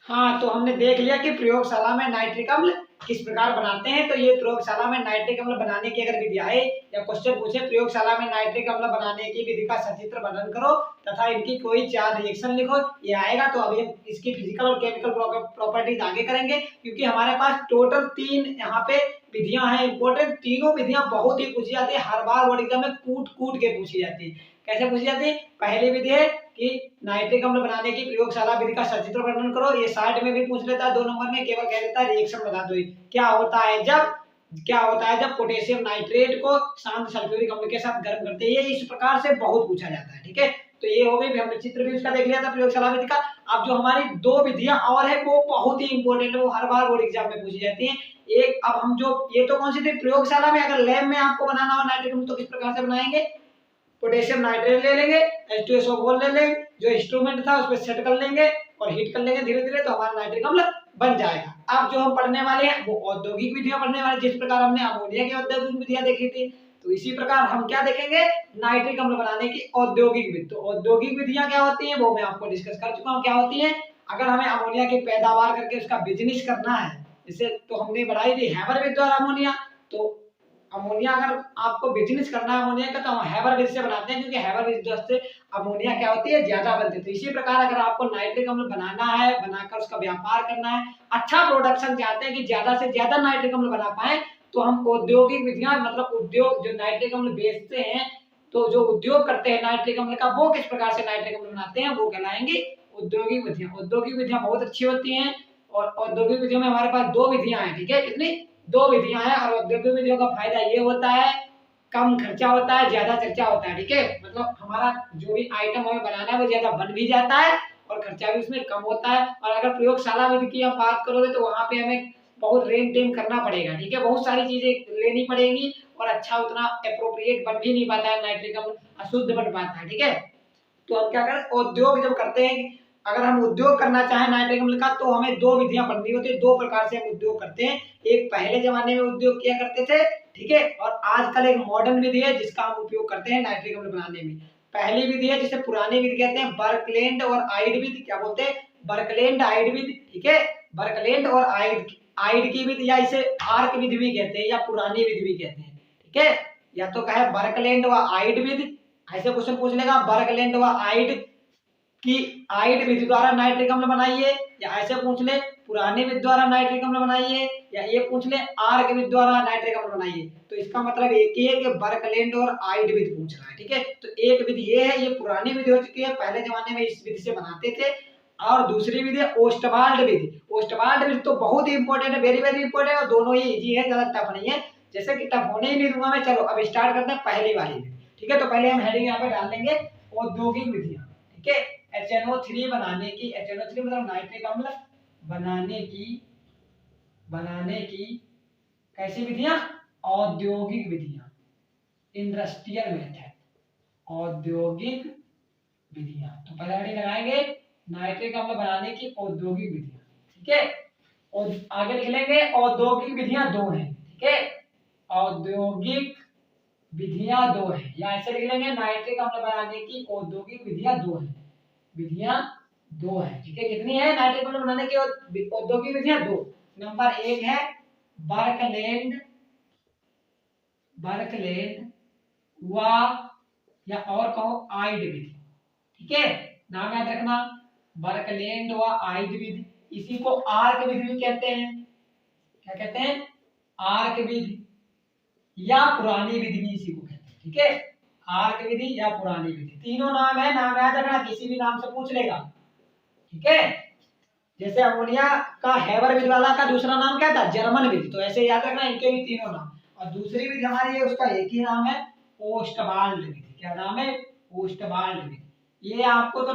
हाँ, तो हमने देख लिया कि प्रयोगशाला में नाइट्रिक अम्ल किस प्रकार बनाते हैं। तो ये प्रयोगशाला में नाइट्रिक अम्ल बनाने की अगर विधि आए या क्वेश्चन पूछे, प्रयोगशाला में नाइट्रिक अम्ल बनाने की विधि का सचित्र वर्णन करो तथा इनकी कोई 4 रिएक्शन लिखो, ये आएगा। तो अभी इसकी फिजिकल और केमिकल प्रॉपर्टीज आगे करेंगे, क्योंकि हमारे पास टोटल 3 यहाँ पे विधियां हैं इंपॉर्टेंट। तीनों विधियां बहुत ही पूछी जाती है, हर बार बोर्ड एग्जाम में कूट के पूछी जाती है। कैसे पूछी जाती है? पहली विधि है कि नाइट्रिक अम्ल बनाने की प्रयोगशाला विधि का सचित्र वर्णन करो। ये 60 में भी पूछ लेता है, 2 नंबर में केवल कह देता है रिएक्शन बता दो। क्या होता है जब पोटेशियम नाइट्रेट को शांत सल्फ्यूरिक अम्ल के साथ गर्म करते हैं, इस प्रकार से बहुत पूछा जाता है। ठीक है, तो ये हो गई, हमने चित्र भी उसका देख लिया था प्रयोगशाला विधि का। अब जो हमारी 2 विधियां और है वो बहुत ही इंपॉर्टेंट है, वो हर बार बोर्ड एग्जाम में पूछी जाती है। एक, अब हम जो ये तो कौन सी थी प्रयोगशाला में, अगर लैब में आपको बनाना हो नाइट्रिक अम्ल तो किस प्रकार से बनाएंगे, पोटेशियम नाइट्रेट ले लेंगे, H2SO4 ले लेंगे, जो इंस्ट्रूमेंट था उस पर सेट कर लेंगे और हीट कर लेंगे धीरे धीरे, तो हमारा नाइट्रिक अम्ल बन जाएगा। अब जो हम पढ़ने वाले हैं वो औद्योगिक विधियां पढ़ने वाले, जिस प्रकार हमने अमोनिया की औद्योगिक विधियां देखी थी, तो इसी प्रकार हम क्या देखेंगे, नाइट्रिक अम्ल बनाने की औद्योगिक विधि। तो औद्योगिक विधियां क्या होती हैं वो मैं आपको डिस्कस कर चुका हूँ क्या होती है। अगर हमें अमोनिया की पैदावार करके उसका बिजनेस करना है, जैसे तो हमने बढ़ाई थी हैबर विधि द्वारा अमोनिया, तो अमोनिया अगर आपको बिजनेस करना है अमोनिया का तो हम हैबर विधि से बनाते हैं, क्योंकि हैबर विधि से अमोनिया क्या होती है, ज्यादा बनती है। तो इसी प्रकार अगर आपको नाइट्रिक अम्ल बनाना है, बनाकर उसका व्यापार करना है, अच्छा प्रोडक्शन चाहते हैं कि ज्यादा से ज्यादा नाइट्रिक अम्ल बना पाए, तो हम औद्योगिक विधियां, मतलब उद्योग जो नाइट्रिक अम्ल बेचते हैं, तो जो उद्योग करते हैं नाइट्रिक अम्ल का, वो किस प्रकार से नाइट्रिक अम्ल बनाते हैं वो कहलाएंगी औद्योगिक विधियां। औद्योगिक विधियां बहुत अच्छी होती हैं और औद्योगिक विधियों में हमारे पास 2 विधियां हैं। ठीक है, कितनी, 2 विधियां हैं। और औद्योगिक विधियों का फायदा ये होता है, कम खर्चा होता है, ज्यादा चर्चा होता है। ठीक है, मतलब हमारा जो भी आइटम हमें बनाना है वो ज्यादा बन भी जाता है और खर्चा भी उसमें कम होता है। और अगर प्रयोगशाला विधि की हम बात करोगे तो वहां पे हमें बहुत रेन टेम करना पड़ेगा, ठीक है, बहुत सारी चीजें लेनी पड़ेगी और अच्छा उतना अप्रोप्रिएट बन भी नहीं पाता है, नाइट्रिक अम्ल अशुद्ध बन पाता है, ठीक है। तो हम क्या करें, उद्योग जब करते हैं, अगर हम उद्योग करना चाहें नाइट्रिक अम्ल का तो हमें दो विधियां पढ़नी होती है, दो प्रकार से हम उद्योग करते हैं। एक पहले जमाने में उद्योग किया करते थे, ठीक है, और आजकल एक मॉडर्न विधि है जिसका हम उपयोग करते हैं नाइट्रिक अम्ल बनाने में। पहली विधि है जिसे पुरानी विधि कहते हैं, बर्कलैंड और आइड विधि, क्या बोलते हैं, बर्कलैंड आइड विधि, ठीक है, बर्कलैंड और आइड की विधि, या इसे आर्क विधि भी कहते हैं या पुरानी विधि भी कहते हैं, ठीक है। या तो कहे बर्कलैंड व आइड विधि, ऐसे क्वेश्चन पूछ लेगा, बर्कलैंड व आइड की आइड विधि द्वारा नाइट्रिक अम्ल बनाइए, या ऐसे पूछ ले पुरानी विधि द्वारा नाइट्रिक अम्ल बनाइए, या ये पूछ ले आर्क विधि द्वारा नाइट्रिक अम्ल बनाइए। तो इसका मतलब एक ही है कि बर्कलैंड और आइड विधि पूछ रहा है, ठीक है। तो एक विधि ये है, ये पुरानी विधि हो चुकी है, पहले जमाने में इस विधि से बनाते थे। और दूसरी विधि है ओस्टवाल्ड विधि। ओस्टवाल्ड विधि तो बहुत ही इंपॉर्टेंट है, वेरी वेरी इंपॉर्टेंट है, और दोनों ही इजी है, ज्यादा टफ नहीं है, जैसे कि टफ होने ही नहीं दूंगा मैं। चलो अब स्टार्ट करते हैं पहली वाली विधि, ठीक है। तो पहले हम हेडिंग यहाँ पे डाल देंगे औद्योगिक विधियां, ठीक है। HNO3 बनाने की, HNO3 मतलब नाइट्रिक अम्ल बनाने की कैसी विधियां, औद्योगिक विधियां, इंडस्ट्रियल मेथड, औद्योगिक विधियां। तो पहले हेडिंग लगाएंगे नाइट्रिक अम्ल बनाने की औद्योगिक विधियां, ठीक है। और आगे लिख लेंगे औद्योगिक विधियां दो हैं, ठीक है, औद्योगिक विधियां दो है, या ऐसे लिख लेंगे नाइट्रिक अम्ल बनाने की औद्योगिक विधियां दो है, विधियां दो है, ठीक है। कितनी है नाइट्रिक अम्ल बनाने की औद्योगिक विधियां दो। नंबर एक है बर्कलैंड व, या और कहो आइड विधि, ठीक है, नाम याद रखना, बर्कलैंड व आइड विधि, इसी को आर्क विधि भी कहते हैं, क्या कहते हैं, आर्क विधि या पुरानी विधि भी इसी को कहते हैं, ठीक है, आर्क विधि या पुरानी विधि, तीनों नाम है, नाम याद रखना, किसी भी नाम से पूछ लेगा, ठीक है। जैसे अमोनिया का हेबर विधि वाला का दूसरा नाम क्या था, जर्मन विधि, तो ऐसे याद रखना इनके भी तीनों नाम। और दूसरी विधि हमारी है, उसका एक ही नाम है, ओस्टवाल्ड विधि। क्या नाम है, ओस्टवाल्ड विधि। ये आपको तो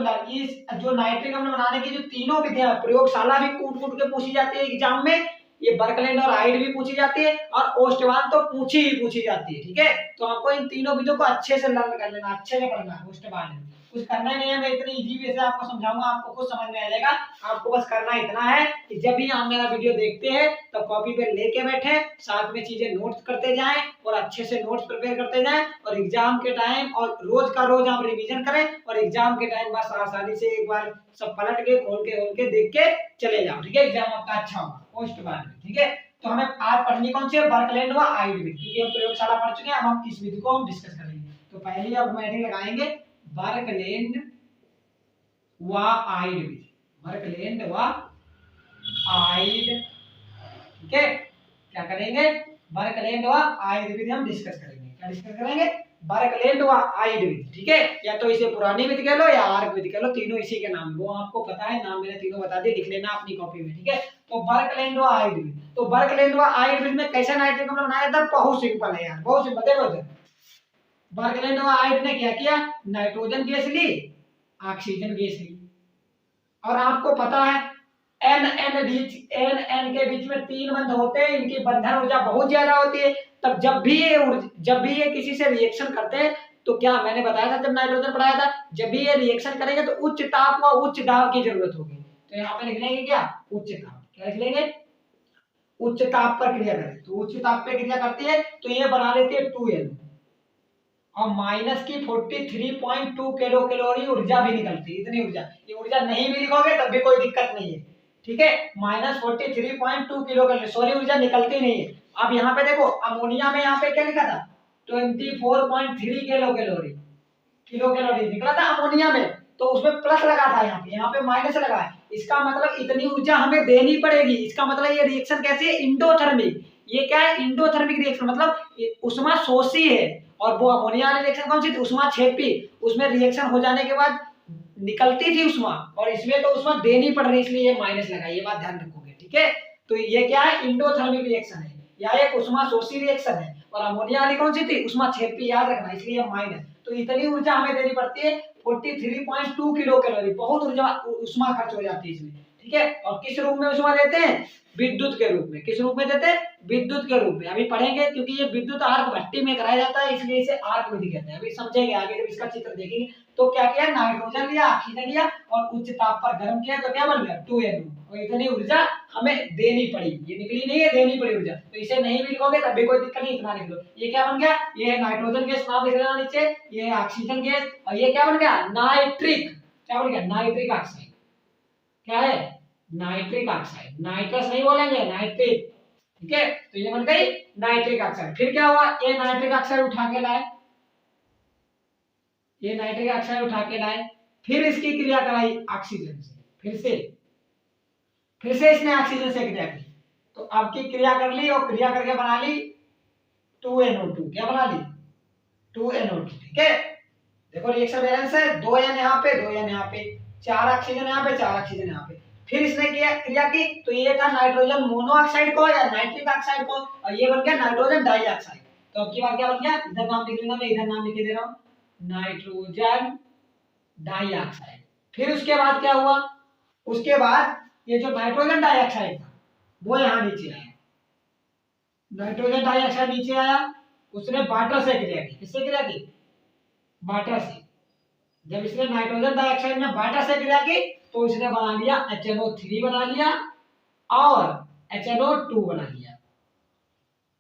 जो नाइट्रिक अम्ल बनाने की जो तीनों विधियां, प्रयोगशाला भी कूट कूट के पूछी जाती है एग्जाम में, ये बर्कलैंड और आइड भी पूछी जाती है, और ओस्टवाल्ड तो पूछी जाती है, ठीक है। तो आपको इन तीनों विधियों को अच्छे से लर्न कर लेना, अच्छे से पढ़ना है। ओस्टवाल्ड कुछ करना नहीं है, मैं इतनी इजी वे से आपको समझाऊंगा, आपको खुद समझ में आ जाएगा। आपको बस करना इतना है कि जब भी आप मेरा वीडियो देखते हैं तो कॉपी पे लेके बैठे, साथ में चीजें नोट करते जाएं और अच्छे से नोट्स प्रिपेयर करते जाएं, और एग्जाम के टाइम और रोज का रोज आप रिवीजन करें, और एग्जाम के टाइम बस आसानी से एक बार सब पलट के खोल के देख के चले जाओ, ठीक है। एग्जाम आपका अच्छा होगा पोस्ट बाद, ठीक है। तो हमें आज पढ़नी कौन सी है, बर्कलैंड व आइड विधि, क्योंकि हम प्रयोगशाला पढ़ चुके हैं, अब हम इस विधि को हम डिस्कस करेंगे। तो पहले अब हम हेडिंग लगाएंगे बर्कलैंड व आइड विधि, बर्कलैंड व आइड, ठीक है। क्या करेंगे, बर्कलैंड व आइड विधि हम डिस्कस करेंगे। क्या डिस्कस करेंगे, बर्कलैंड व आइड विधि, ठीक है। या तो इसे पुरानी विधि कह लो या आर्क विधि कह लो, तीनों इसी के नाम, वो आपको पता है, नाम मैंने तीनों बता दिए, लिख लेना अपनी कॉपी में, ठीक है। तो बर्कलैंड व आइड विधि, तो बर्कलैंड व आइड विधि में कैसे नाइट्रिक अम्ल बनाया जाता है, बहुत सिंपल है यार, बहुत सिंपल। देखो बर्कलैंड व आइड ने क्या किया, नाइट्रोजन गैस ली, ऑक्सीजन गैस ली, और आपको पता है एन एन के बीच में तीन बंध होते हैं, इनकी बंधन ऊर्जा बहुत ज्यादा होती है। तब जब भी ये किसी से रिएक्शन करते हैं, तो क्या मैंने बताया था जब नाइट्रोजन पढ़ाया था, जब भी ये रिएक्शन करेंगे तो उच्च ताप व उच्च दाब की जरूरत होगी। तो यहाँ पे लिख लेंगे क्या, उच्च ताप, क्या लिख लेंगे, उच्च ताप पर क्रिया करें, तो उच्च ताप पर क्रिया करती है तो ये बना लेती है 2N, और माइनस की 43.2 किलो कैलोरी ऊर्जा भी निकलती है, इतनी ऊर्जा। ये ऊर्जा नहीं भी लिखोगे तब भी कोई दिक्कत नहीं है, ठीक है, माइनस 43.2 किलो कैलोरी, सॉरी ऊर्जा निकलती नहीं है। अब यहाँ पे देखो अमोनिया में यहाँ पे क्या लिखा था, 24.3 किलो कैलोरी निकला था अमोनिया में, तो उसमें प्लस लगा था, यहाँ पे माइनस लगा है, इसका मतलब इतनी ऊर्जा हमें देनी पड़ेगी। इसका मतलब ये रिएक्शन कैसी है, इंडोथर्मिक। ये क्या है, इंडोथर्मिक रिएक्शन, मतलब उष्मा शोषी है, और वो अमोनिया वाली रिएक्शन कौन सी थी, उष्मा क्षेपी, उसमें रिएक्शन हो जाने के बाद निकलती थी उष्मा, और इसमें तो उष्मा देनी पड़ रही, इसलिए ये माइनस लगा, ये बात ध्यान रखोगे, ठीक है। तो ये क्या है, इंडोथर्मिक रिएक्शन है, या एक उष्मा शोषी रिएक्शन है, और अमोनिया वाली कौन सी थी, उष्मा क्षेपी, याद रखना, इसलिए माइनस। तो इतनी ऊर्जा हमें देनी पड़ती है 43.2 किलो कैलोरी, बहुत ऊर्जा उष्मा खर्च हो जाती है इसमें, ठीक ठीक है। और किस रूप में उसमें देते हैं, विद्युत के रूप में। किस रूप में देते हैं, विद्युत के रूप में। अभी पढ़ेंगे क्योंकि ये विद्युत आर्क भट्टी में कराया जाता है, इसलिए इसे आर्क विधि कहते हैं। अभी समझेंगे आगे जब इसका चित्र देखेंगे। तो क्या किया, नाइट्रोजन लिया, ऑक्सीजन लिया और उच्च ताप पर गर्म किया तो क्या बन गया 2NO। और इतनी ऊर्जा हमें देनी पड़ी, ये निकली नहीं है, देनी पड़ी ऊर्जा। तो इसे नहीं भी लिखोगे तब भी कोई दिक्कत नहीं, इतना लिख लो। ये क्या बन गया, ये है नाइट्रोजन गैस, नाम लिख लेना नीचे। ये है ऑक्सीजन गैस और ये क्या बन गया, नाइट्रिक। क्या बन गया, नाइट्रिक ऑक्साइड। क्या है, नाइट्रिक ऑक्साइड। नाइट्रस नहीं बोलेंगे, नाइट्रिक। ठीक है, तो ये बन गई नाइट्रिक ऑक्साइड। फिर क्या हुआ, ये नाइट्रिक ऑक्साइड उठा के लाए, ये नाइट्रिक ऑक्साइड उठा के लाए, फिर इसकी क्रिया कराई ऑक्सीजन से। फिर से इसने ऑक्सीजन से क्रिया की। तो अब की क्रिया कर ली और क्रिया करके बना ली 2NO2। क्या बना ली, 2NO2। ठीक है, देखो रिएक्शन बैलेंस है, 2N यहाँ पे, 2N यहाँ पे, 4 ऑक्सीजन यहाँ पे, 4 ऑक्सीजन यहाँ पे। फिर इसने क्रिया की तो ये था नाइट्रोजन मोनोऑक्साइड को या नाइट्रिक ऑक्साइड को, और ये बन गया नाइट्रोजन डाइऑक्साइड। तो अब की बार क्या बन गया, इधर नाम लिख लेना, मैं इधर नाम लिख दे रहा हूँ, नाइट्रोजन डाइऑक्साइड। फिर उसके बाद क्या हुआ, उसके बाद ये जो नाइट्रोजन डाइऑक्साइड था वो यहाँ नीचे आया। नाइट्रोजन डाइऑक्साइड नीचे आया, उसने वाटर से क्रिया की। किससे क्रिया की, वाटर से। जब इसने नाइट्रोजन डाइऑक्साइड में वाटर से क्रिया की तो इसने बना लिया HNO3 बना लिया और HNO2 बना लिया।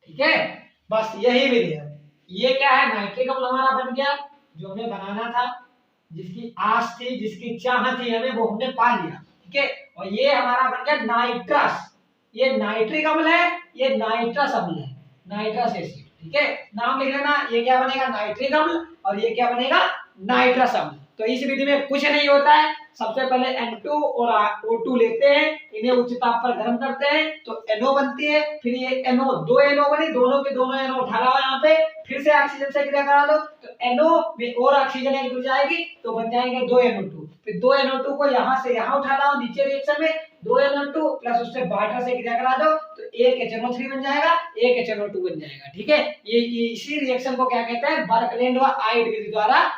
ठीक है, बस यही विधि है। ये क्या है, नाइट्रिक अम्ल हमारा बन गया, जो हमें बनाना था, जिसकी आस थी, जिसकी चाह थी हमें, वो हमने पा लिया। ठीक है, और ये हमारा बन गया नाइट्रस। ये नाइट्रिक अम्ल है, ये नाइट्रस अम्ल है, नाइट्रस एसिड। ठीक है, नाम लिख लेना, ये क्या बनेगा, नाइट्रिक अम्ल, और ये क्या बनेगा, नाइट्रस अम्ल। तो इस विधि में कुछ नहीं होता है, सबसे पहले N2 और O2 लेते हैं, इन्हें उच्च ताप पर गर्म करते हैं तो NO बनती है। फिर ये NO, 2 NO बनी, दोनों के दोनों NO उठा लाओ यहाँ पे, फिर से ऑक्सीजन से क्रिया करा दो तो NO में और ऑक्सीजन एक जुड़ जाएगी तो बन जाएंगे 2 NO2। फिर 2 NO2 को यहाँ से यहाँ उठा लाओ नीचे रिएक्शन में, 2 NO2 प्लस उससे वाटर से क्रिया करा दो तो एक HNO3 बन जाएगा, एक HNO2 बन जाएगा। ठीक है, ये इसी रिएक्शन को क्या कहते हैं, बर्कलैंड व आइड विधि द्वारा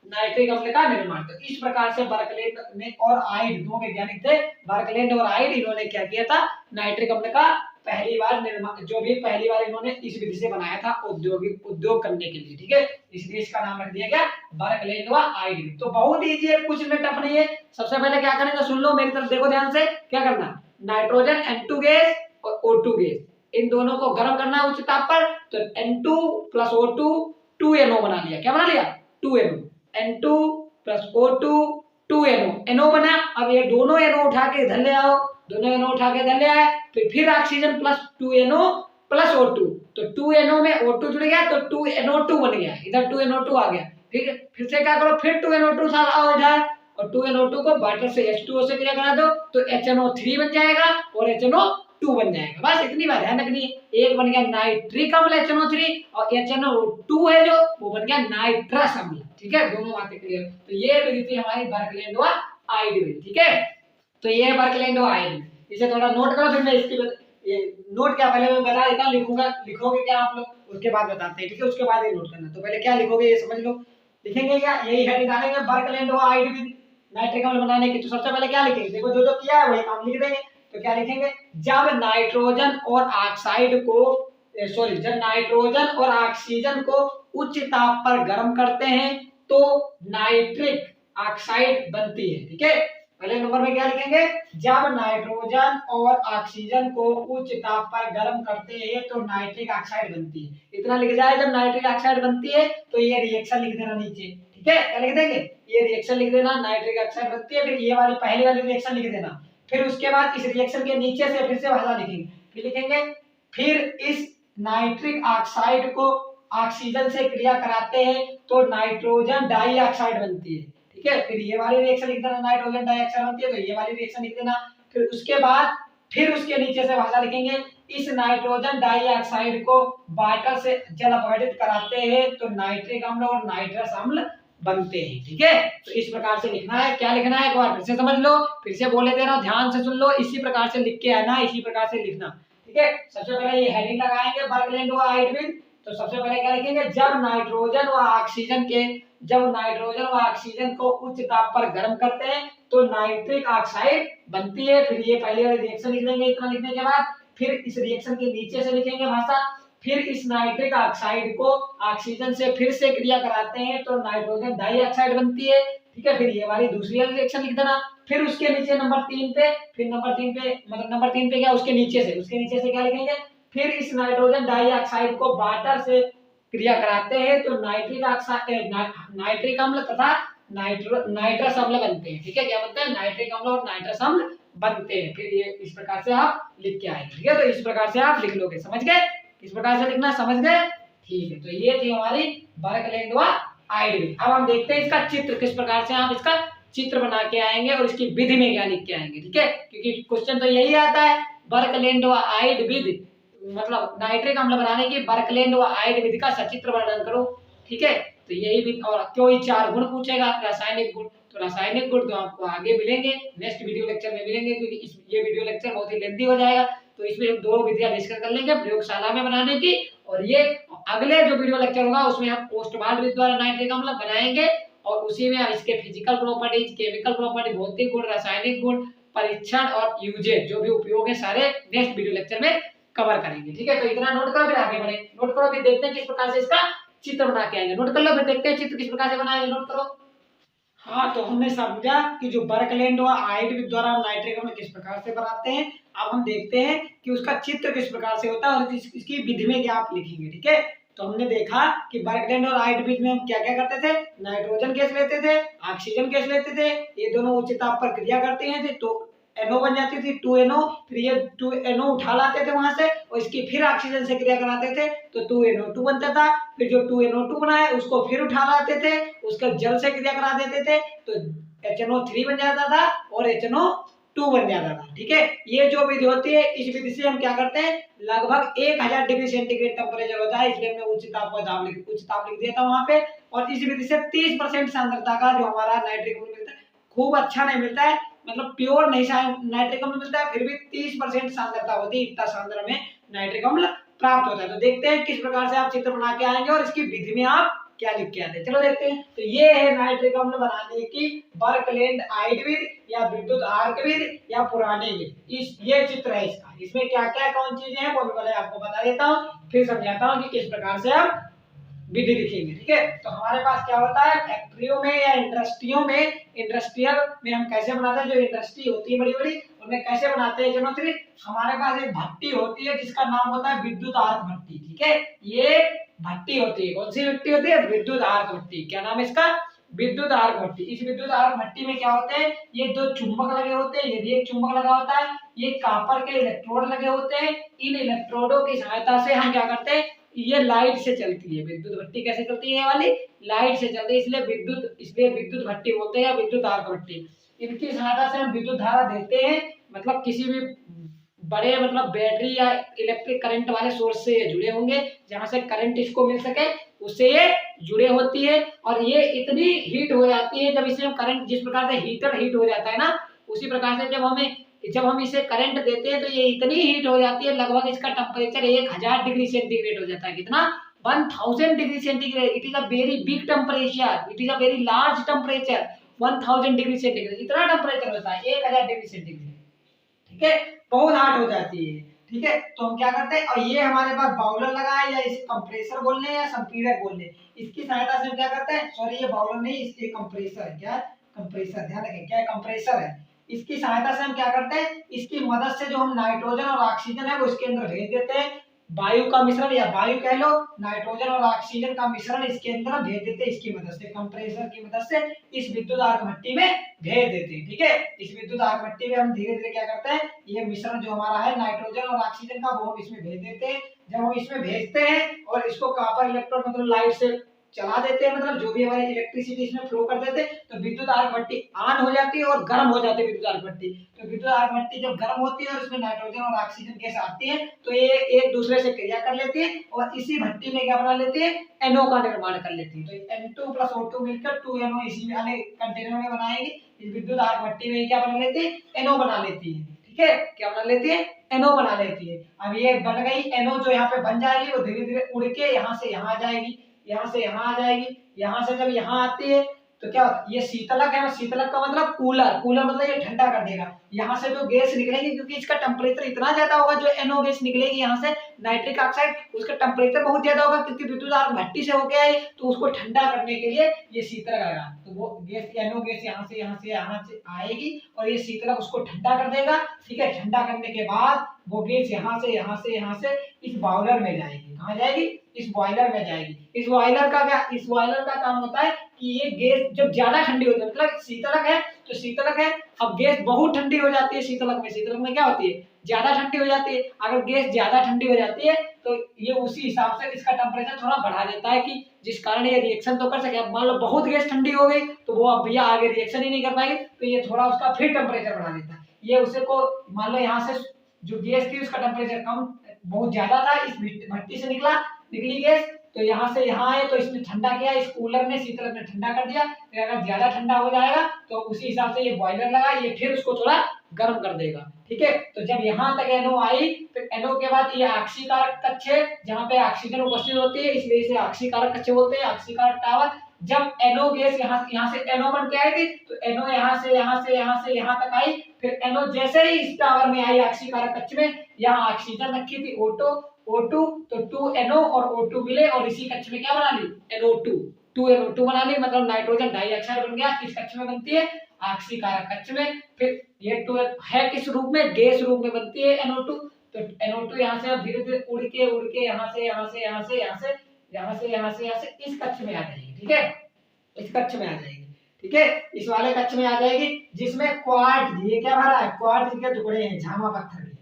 नाइट्रिक अम्ल का निर्माण। तो इस प्रकार से बर्कलैंड ने और आइड, दो वैज्ञानिक थे, बर्कलैंड और आइड, इन्होंने क्या किया था, नाइट्रिक अम्ल का पहली बार निर्माण, जो भी पहली बार इन्होंने इस विधि से बनाया था उद्योग करने के लिए। ठीक है, इसलिए इसका नाम रख दिया गया बर्कलैंड व आइड। तो बहुत इजी है, कुछ में टफ नहीं है। सबसे पहले क्या करेंगे, सुन लो मेरी तरफ, देखो ध्यान से, क्या करना, नाइट्रोजन N2 गैस और O2 गैस, इन दोनों को गर्म करना है उच्च ताप पर। तो N2 प्लस O2 2NO बना लिया। क्या बना लिया, 2NO। N2 plus O2 2NO, NO बना। अब ये दोनों NO उठा के इधर ले आओ, दोनों NO उठा के इधर ले आए, फिर oxygen plus 2NO plus O2, तो 2NO में O2 जुड़ गया तो 2NO2 बन गया, इधर 2NO2 आ गया। फिर से क्या करो, फिर 2NO2 लाओ इधर और 2NO2 को वाटर से H2O से क्रिया करा दो तो HNO3 बन जाएगा और HNO2 बन जाएगा। बस इतनी बात ध्यान रखनी है। एक बन गया नाइट्रिक अम्ल HNO3 और HNO2 है जो वो बन गया नाइट्रस अम्ल। ठीक है, दोनों बातें क्लियर। तो ये विधि थी हमारी बर्कलैंड व आइड विधि। ठीक है, तो ये बर्कलैंड व आइड, इसे थोड़ा नोट करो, फिर मैं इसकी ये नोट क्या पहले मैं बता देता हूं, लिखूंगा, लिखोगे क्या आप लोग, उसके बाद बताते हैं। ठीक है, उसके बाद ये नोट करना। तो पहले क्या लिखोगे ये समझ लो, लिखेंगे क्या, यही हेडिंग डालेंगे बर्कलैंड व आइड विधि नाइट्रिक अम्ल बनाने की। तो सबसे पहले क्या लिखेंगे, देखो जो जो किया है वही काम लिख देंगे। तो क्या लिखेंगे, जब नाइट्रोजन और ऑक्साइड को जब नाइट्रोजन और ऑक्सीजन को उच्च ताप पर गर्म करते हैं तो नाइट्रिक ऑक्साइड बनती है। ठीक है, पहले नंबर में क्या लिखेंगे, जब नाइट्रोजन और ऑक्सीजन को उच्च ताप पर गर्म करते हैं तो नाइट्रिक ऑक्साइड बनती है। इतना लिख जाए, जब नाइट्रिक ऑक्साइड बनती है तो ये रिएक्शन लिख देना नीचे। ठीक है, क्या लिख देंगे, ये रिएक्शन लिख देना, नाइट्रिक ऑक्साइड बनती है। फिर ये वाली पहली वाली रिएक्शन लिख देना। फिर उसके बाद इस रिएक्शन के नीचे से फिर से भाषा लिखेंगे, फिर लिखेंगे, फिर इस नाइट्रिक ऑक्साइड को ऑक्सीजन से क्रिया कराते हैं तो नाइट्रोजन डाइऑक्साइड बनती है। ठीक है, फिर ये वाली रिएक्शन लिख देना, नाइट्रोजन डाइऑक्साइड बनती है तो ये वाली रिएक्शन लिख देना। फिर उसके बाद फिर उसके नीचे से भाषा लिखेंगे, इस नाइट्रोजन डाइऑक्साइड को वाटर से जल अपघटित कराते हैं तो नाइट्रिक अम्ल और नाइट्रस अम्ल बनते हैं। ठीक है, तो इस प्रकार से लिखना है। क्या लिखना है, एक बार फिर से समझ लो, फिर से बोले दे रहा हूं, ध्यान से सुन लो, इसी प्रकार से लिख के आना, इसी प्रकार से लिखना। ठीक है, सबसे पहले ये हेडिंग लगाएंगे बर्कलैंड व आइड विधि। तो सबसे पहले क्या लिखेंगे, जब नाइट्रोजन व ऑक्सीजन को उच्च ताप पर गर्म करते हैं तो नाइट्रिक ऑक्साइड बनती है। फिर ये पहले वाले रिएक्शन लिख देंगे, इतना लिखने के बाद फिर इस रिएक्शन के नीचे से लिखेंगे भाषा। फिर इस नाइट्रिक ऑक्साइड को ऑक्सीजन से फिर से क्रिया कराते हैं तो नाइट्रोजन डाइऑक्साइड बनती है, ठीक है। फिर ये वाली दूसरी वाली रिएक्शन लिख देना। फिर उसके नीचे नंबर 3 पे, फिर नंबर 3 पे मतलब नंबर 3 पे क्या, उसके नीचे से क्या लिखेंगे, फिर इस नाइट्रोजन डाइऑक्साइड को वाटर से क्रिया कराते हैं तो नाइट्रिक ऑक्साइड नाइट्रिक अम्ल तथा नाइट्रस अम्ल बनते हैं, ठीक है। क्या बनते हैं, नाइट्रिक अम्ल और नाइट्रस अम्ल बनते हैं। फिर ये इस प्रकार से आप लिख के आएंगे, ठीक है। तो इस प्रकार से आप लिख लोगे, समझ गए, इस प्रकार से लिखना, समझ गए, ठीक है। तो ये थी हमारी बर्कलैंड व आइडविल। अब हम देखते हैं इसका चित्र, किस प्रकार से आप इसका चित्र बना के आएंगे और इसकी विधि में क्या लिख के आएंगे, ठीक है। क्योंकि क्वेश्चन तो यही आता है, बर्कलैंड व आइडविल मतलब नाइट्रिक अम्ल बनाने की बर्कलैंड व आइडविल का सचित्र वर्णन करो, ठीक है। तो यही भी, और क्यों 4 गुण पूछेगा, रासायनिक गुण, तो रासायनिक गुण तो आपको आगे मिलेंगे, नेक्स्ट वीडियो लेक्चर में मिलेंगे, क्योंकि ये वीडियो लेक्चर बहुत ही लेंथी हो जाएगा। तो इसमें हम 2 विधियां डिस्कस कर लेंगे प्रयोगशाला में बनाने की, और ये अगले जो वीडियो लेक्चर होगा उसमें हम पोस्टमार्ट विधि द्वारा नाइट्रिक अम्ल बनाएंगे, और उसी में हम इसके फिजिकल प्रॉपर्टीज, केमिकल प्रॉपर्टी, भौतिक गुण, रासायनिक गुण, परीक्षण और यूजेज जो भी उपयोग है सारे नेक्स्ट वीडियो लेक्चर में कवर करेंगे, ठीक है। तो इतना नोट करो, फिर आगे बढ़े, नोट करो, फिर देखते हैं किस प्रकार से इसका चित्र बना के आएंगे। नोट कर लो, फिर देखते हैं चित्र किस प्रकार से बनाएंगे, नोट करो। हाँ, तो हमने समझा कि जो बर्कलैंड व आइडविल द्वारा नाइट्रिक अम्ल किस प्रकार से बनाते हैं। अब हम देखते हैं कि उसका चित्र किस प्रकार से होता है और इसकी विधि में क्या आप लिखेंगे, ठीक है। तो हमने देखा कि बर्कलैंड और आइडविल में हम क्या क्या करते थे, नाइट्रोजन गैस लेते थे, ऑक्सीजन गैस लेते थे, ये दोनों उच्च ताप पर क्रिया करते हैं तो NO बन जाती थी 2NO, फिर ये 2NO उठा लाते थे वहां से और इसकी फिर ऑक्सीजन से क्रिया कराते थे तो 2NO2 बनता था। फिर जो 2NO2 बना है उसको फिर उठा लाते थे, उसका जल से क्रिया करा देते थे तो HNO3 बन जाता था और HNO2 बन जाता था, ठीक है। ये जो विधि होती है, इस विधि से हम क्या करते हैं, लगभग 1000 डिग्री सेंटीग्रेड टेम्परेचर होता है, इसलिए हमने उच्च ताप लिख दिया था वहां पे। और इस विधि से 30% सांद्रता का जो हमारा नाइट्रिक अम्ल मिलता है, खूब अच्छा नहीं मिलता है, मतलब प्योर नहीं नाइट्रिक अम्ल मिलता है, फिर भी 30% सांद्रता होती है, इतना सांद्र में नाइट्रिक अम्ल प्राप्त होता है। तो देखते हैं किस प्रकार से आप चित्र बना के आएंगे और इसकी विधि में आप क्या लिख के आते हैं, चलो देखते हैं। तो ये है नाइट्रिक अम्ल बनाने की बर्कलैंड आइडविल या विद्युत आर्क विधि या पुरानी विधि। ये चित्र है इसका, इसमें क्या क्या कौन चीजें हैं वो मैं पहले आपको बता देता हूँ, फिर समझाता हूँ कि किस प्रकार से आप विधि लिखेंगे, ठीक है। तो हमारे पास क्या होता है, फैक्ट्रियों में या इंडस्ट्रियल में हम कैसे बनाते हैं, जो इंडस्ट्री होती है बड़ी बड़ी उनमें कैसे बनाते हैं जनोत्री, हमारे पास एक भट्टी होती है जिसका नाम होता है विद्युत आर्क भट्टी, ठीक है। ये भट्टी होती है, कौन सी भट्टी होती है, विद्युत आर्क भट्टी। क्या नाम है इसका, विद्युत आर्क भट्टी। इस विद्युत आर्क भट्टी में क्या होते हैं, ये 2 चुंबक लगे होते हैं, ये एक चुंबक लगा होता है, ये कॉपर के इलेक्ट्रोड लगे होते हैं। इन इलेक्ट्रोडों की सहायता से हम क्या करते हैं, ये लाइट से चलती है, विद्युत भट्टी कैसे चलती है, ये वाली लाइट से चलती है, इसलिए विद्युत भट्टी बोलते हैं, विद्युत आर्क भट्टी। इनकी सहायता से हम विद्युत धारा देते हैं, मतलब किसी भी बड़े मतलब बैटरी या इलेक्ट्रिक करंट वाले सोर्स से ये जुड़े होंगे, जहां से करंट इसको मिल सके उससे ये जुड़े होती है। और ये इतनी हीट हो जाती है, जब इसे हम करंट, जिस प्रकार से हीटर हीट हो जाता है ना, उसी प्रकार से जब हम इसे करंट देते हैं तो ये इतनी हीट हो जाती है, लगभग इसका टेम्परेचर 1000 डिग्री सेंटीग्रेड हो जाता है। कितना, 1000 degree centigrade. It is a very big temperature, it is a very large temperature. 1000 degree centigrade इतना टेम्परेचर होता है, 1000 डिग्री सेंटीग्रेड, ठीक है, बहुत हार्ड हो जाती है, ठीक है। तो हम क्या करते हैं, और ये हमारे पास बाउलर लगा है, या इसे कंप्रेसर बोल रहे हैं या संपीड़क बोल रहे हैं, इसकी सहायता से हम क्या करते हैं, सॉरी ये बाउलर नहीं, इसके कंप्रेसर है, क्या कंप्रेसर, ध्यान रखें क्या कंप्रेसर है। इसकी सहायता से हम क्या करते हैं, इसकी मदद से जो हम नाइट्रोजन और ऑक्सीजन है वो इसके अंदर भेज देते हैं, वायु का मिश्रण या वायु कह लो, नाइट्रोजन और ऑक्सीजन का मिश्रण इसके अंदर भेज देते हैं, इसकी मदद से, कंप्रेसर की मदद से इस विद्युत आर्क भट्टी में भेज देते हैं, ठीक है। इस विद्युत आर्क भट्टी में हम धीरे धीरे क्या करते हैं, ये मिश्रण जो हमारा है नाइट्रोजन और ऑक्सीजन का, वो हम इसमें भेज देते हैं। जब हम इसमें भेजते हैं और इसको कॉपर इलेक्ट्रोड मतलब लाइट से चला देते हैं, मतलब जो भी हमारी इलेक्ट्रिसिटी इसमें फ्लो कर देते हैं, तो विद्युत आर्क भट्टी ऑन हो जाती है और गर्म हो जाती है विद्युत आर्क भट्टी। तो विद्युत आर्क भट्टी जब गर्म होती है और इसमें नाइट्रोजन और ऑक्सीजन गैस आती है तो ये एक दूसरे से क्रिया कर लेती है और इसी भट्टी में क्या बना लेती है, NO का निर्माण कर लेती है। तो N2 + O2 मिलकर 2NO इसी वाले कंटेनर में बनाएगी। इस विद्युत आर्क भट्टी में क्या बना लेती है, NO बना लेती है, ठीक है। क्या बना लेती है, NO बना लेती है। अब ये बन गई NO, जो यहाँ पे बन जाएगी वो धीरे धीरे उड़ के यहाँ से यहाँ आ जाएगी, यहाँ से यहाँ आ जाएगी, यहाँ से जब यहाँ आती है तो क्या होता है, ये शीतलक है, शीतलक का मतलब कूलर, कूलर मतलब ये ठंडा कर देगा। यहाँ से जो गैस निकलेगी, क्योंकि इसका टेम्परेचर इतना ज्यादा होगा, जो NO गैस निकलेगी यहाँ से नाइट्रिक ऑक्साइड, उसका टेम्परेचर बहुत ज्यादा होगा, क्योंकि विद्युत आर्क भट्टी से होके आई, तो उसको ठंडा करने के लिए ये शीतलक आएगा। तो वो गैस NO गैस यहाँ से आएगी और ये शीतलक उसको ठंडा कर देगा। ठीक है, ठंडा करने के बाद वो गैस यहाँ से इस बॉयलर में जाएगी। कहाँ जाएगी? इस बॉयलर में जाएगी। इस बॉयलर का काम होता है कि ये गैस जब ज्यादा ठंडी होती है, मतलब शीतलक है तो शीतलक है, अब गैस बहुत ठंडी हो जाती है शीतलक में क्या होती है, ज्यादा ठंडी हो जाती है। अगर गैस ज्यादा ठंडी हो जाती है तो ये उसी हिसाब से इसका टेम्परेचर थोड़ा बढ़ा देता है, कि जिस कारण ये रिएक्शन तो कर सके। अब मान लो बहुत गैस ठंडी हो गई तो वो अब भैया आगे रिएक्शन ही नहीं कर पाएगी, तो ये थोड़ा उसका फिर टेम्परेचर बढ़ा देता है। ये उसे को मान लो यहाँ से जो गैस थी उसका टेम्परेचर कम बहुत ज्यादा था, इस भट्टी से निकली गैस, तो यहाँ से यहाँ आए तो इसने ठंडा किया, इस कूलर ने शीतलक ने ठंडा कर दिया। फिर अगर ज्यादा ठंडा हो जाएगा तो उसी हिसाब से ये बॉयलर लगा, ये फिर उसको थोड़ा गर्म कर देगा। ठीक है, तो जब यहाँ तक NO आई, फिर NO के बाद ये ऑक्सीकारक कक्ष है, जहाँ पे ऑक्सीजन उपस्थित होती है, इसलिए इसे ऑक्सीकारक कक्ष बोलते हैं, ऑक्सीकारक टावर। जब NO गैस यहाँ से NO बन के आई थी, तो NO यहाँ तक आई। फिर NO जैसे ही इस टावर में आई ऑक्सीकारक कक्ष में, यहाँ ऑक्सीजन रखी थी O2, तो 2NO और O2 मिले और इसी कक्ष में क्या बना ली, NO2, 2NO2 बना ली, मतलब नाइट्रोजन डाइऑक्साइड बन गया। किस कक्ष में बनती है? ऑक्सीकारक कक्ष में। फिर ये 2 है किस रूप में? गैस रूप में बनती है NO2। तो NO2 यहाँ से धीरे धीरे उड़ के यहाँ से इस कक्ष में आ जाएगी। ठीक है, इस कक्ष में आ जाएगी। ठीक है, इस वाले कक्ष में आ जाएगी, जिसमें क्वार्ट्ज, ये क्या भरा है? क्वार्ट्ज के टुकड़े हैं, झामा पत्थर के,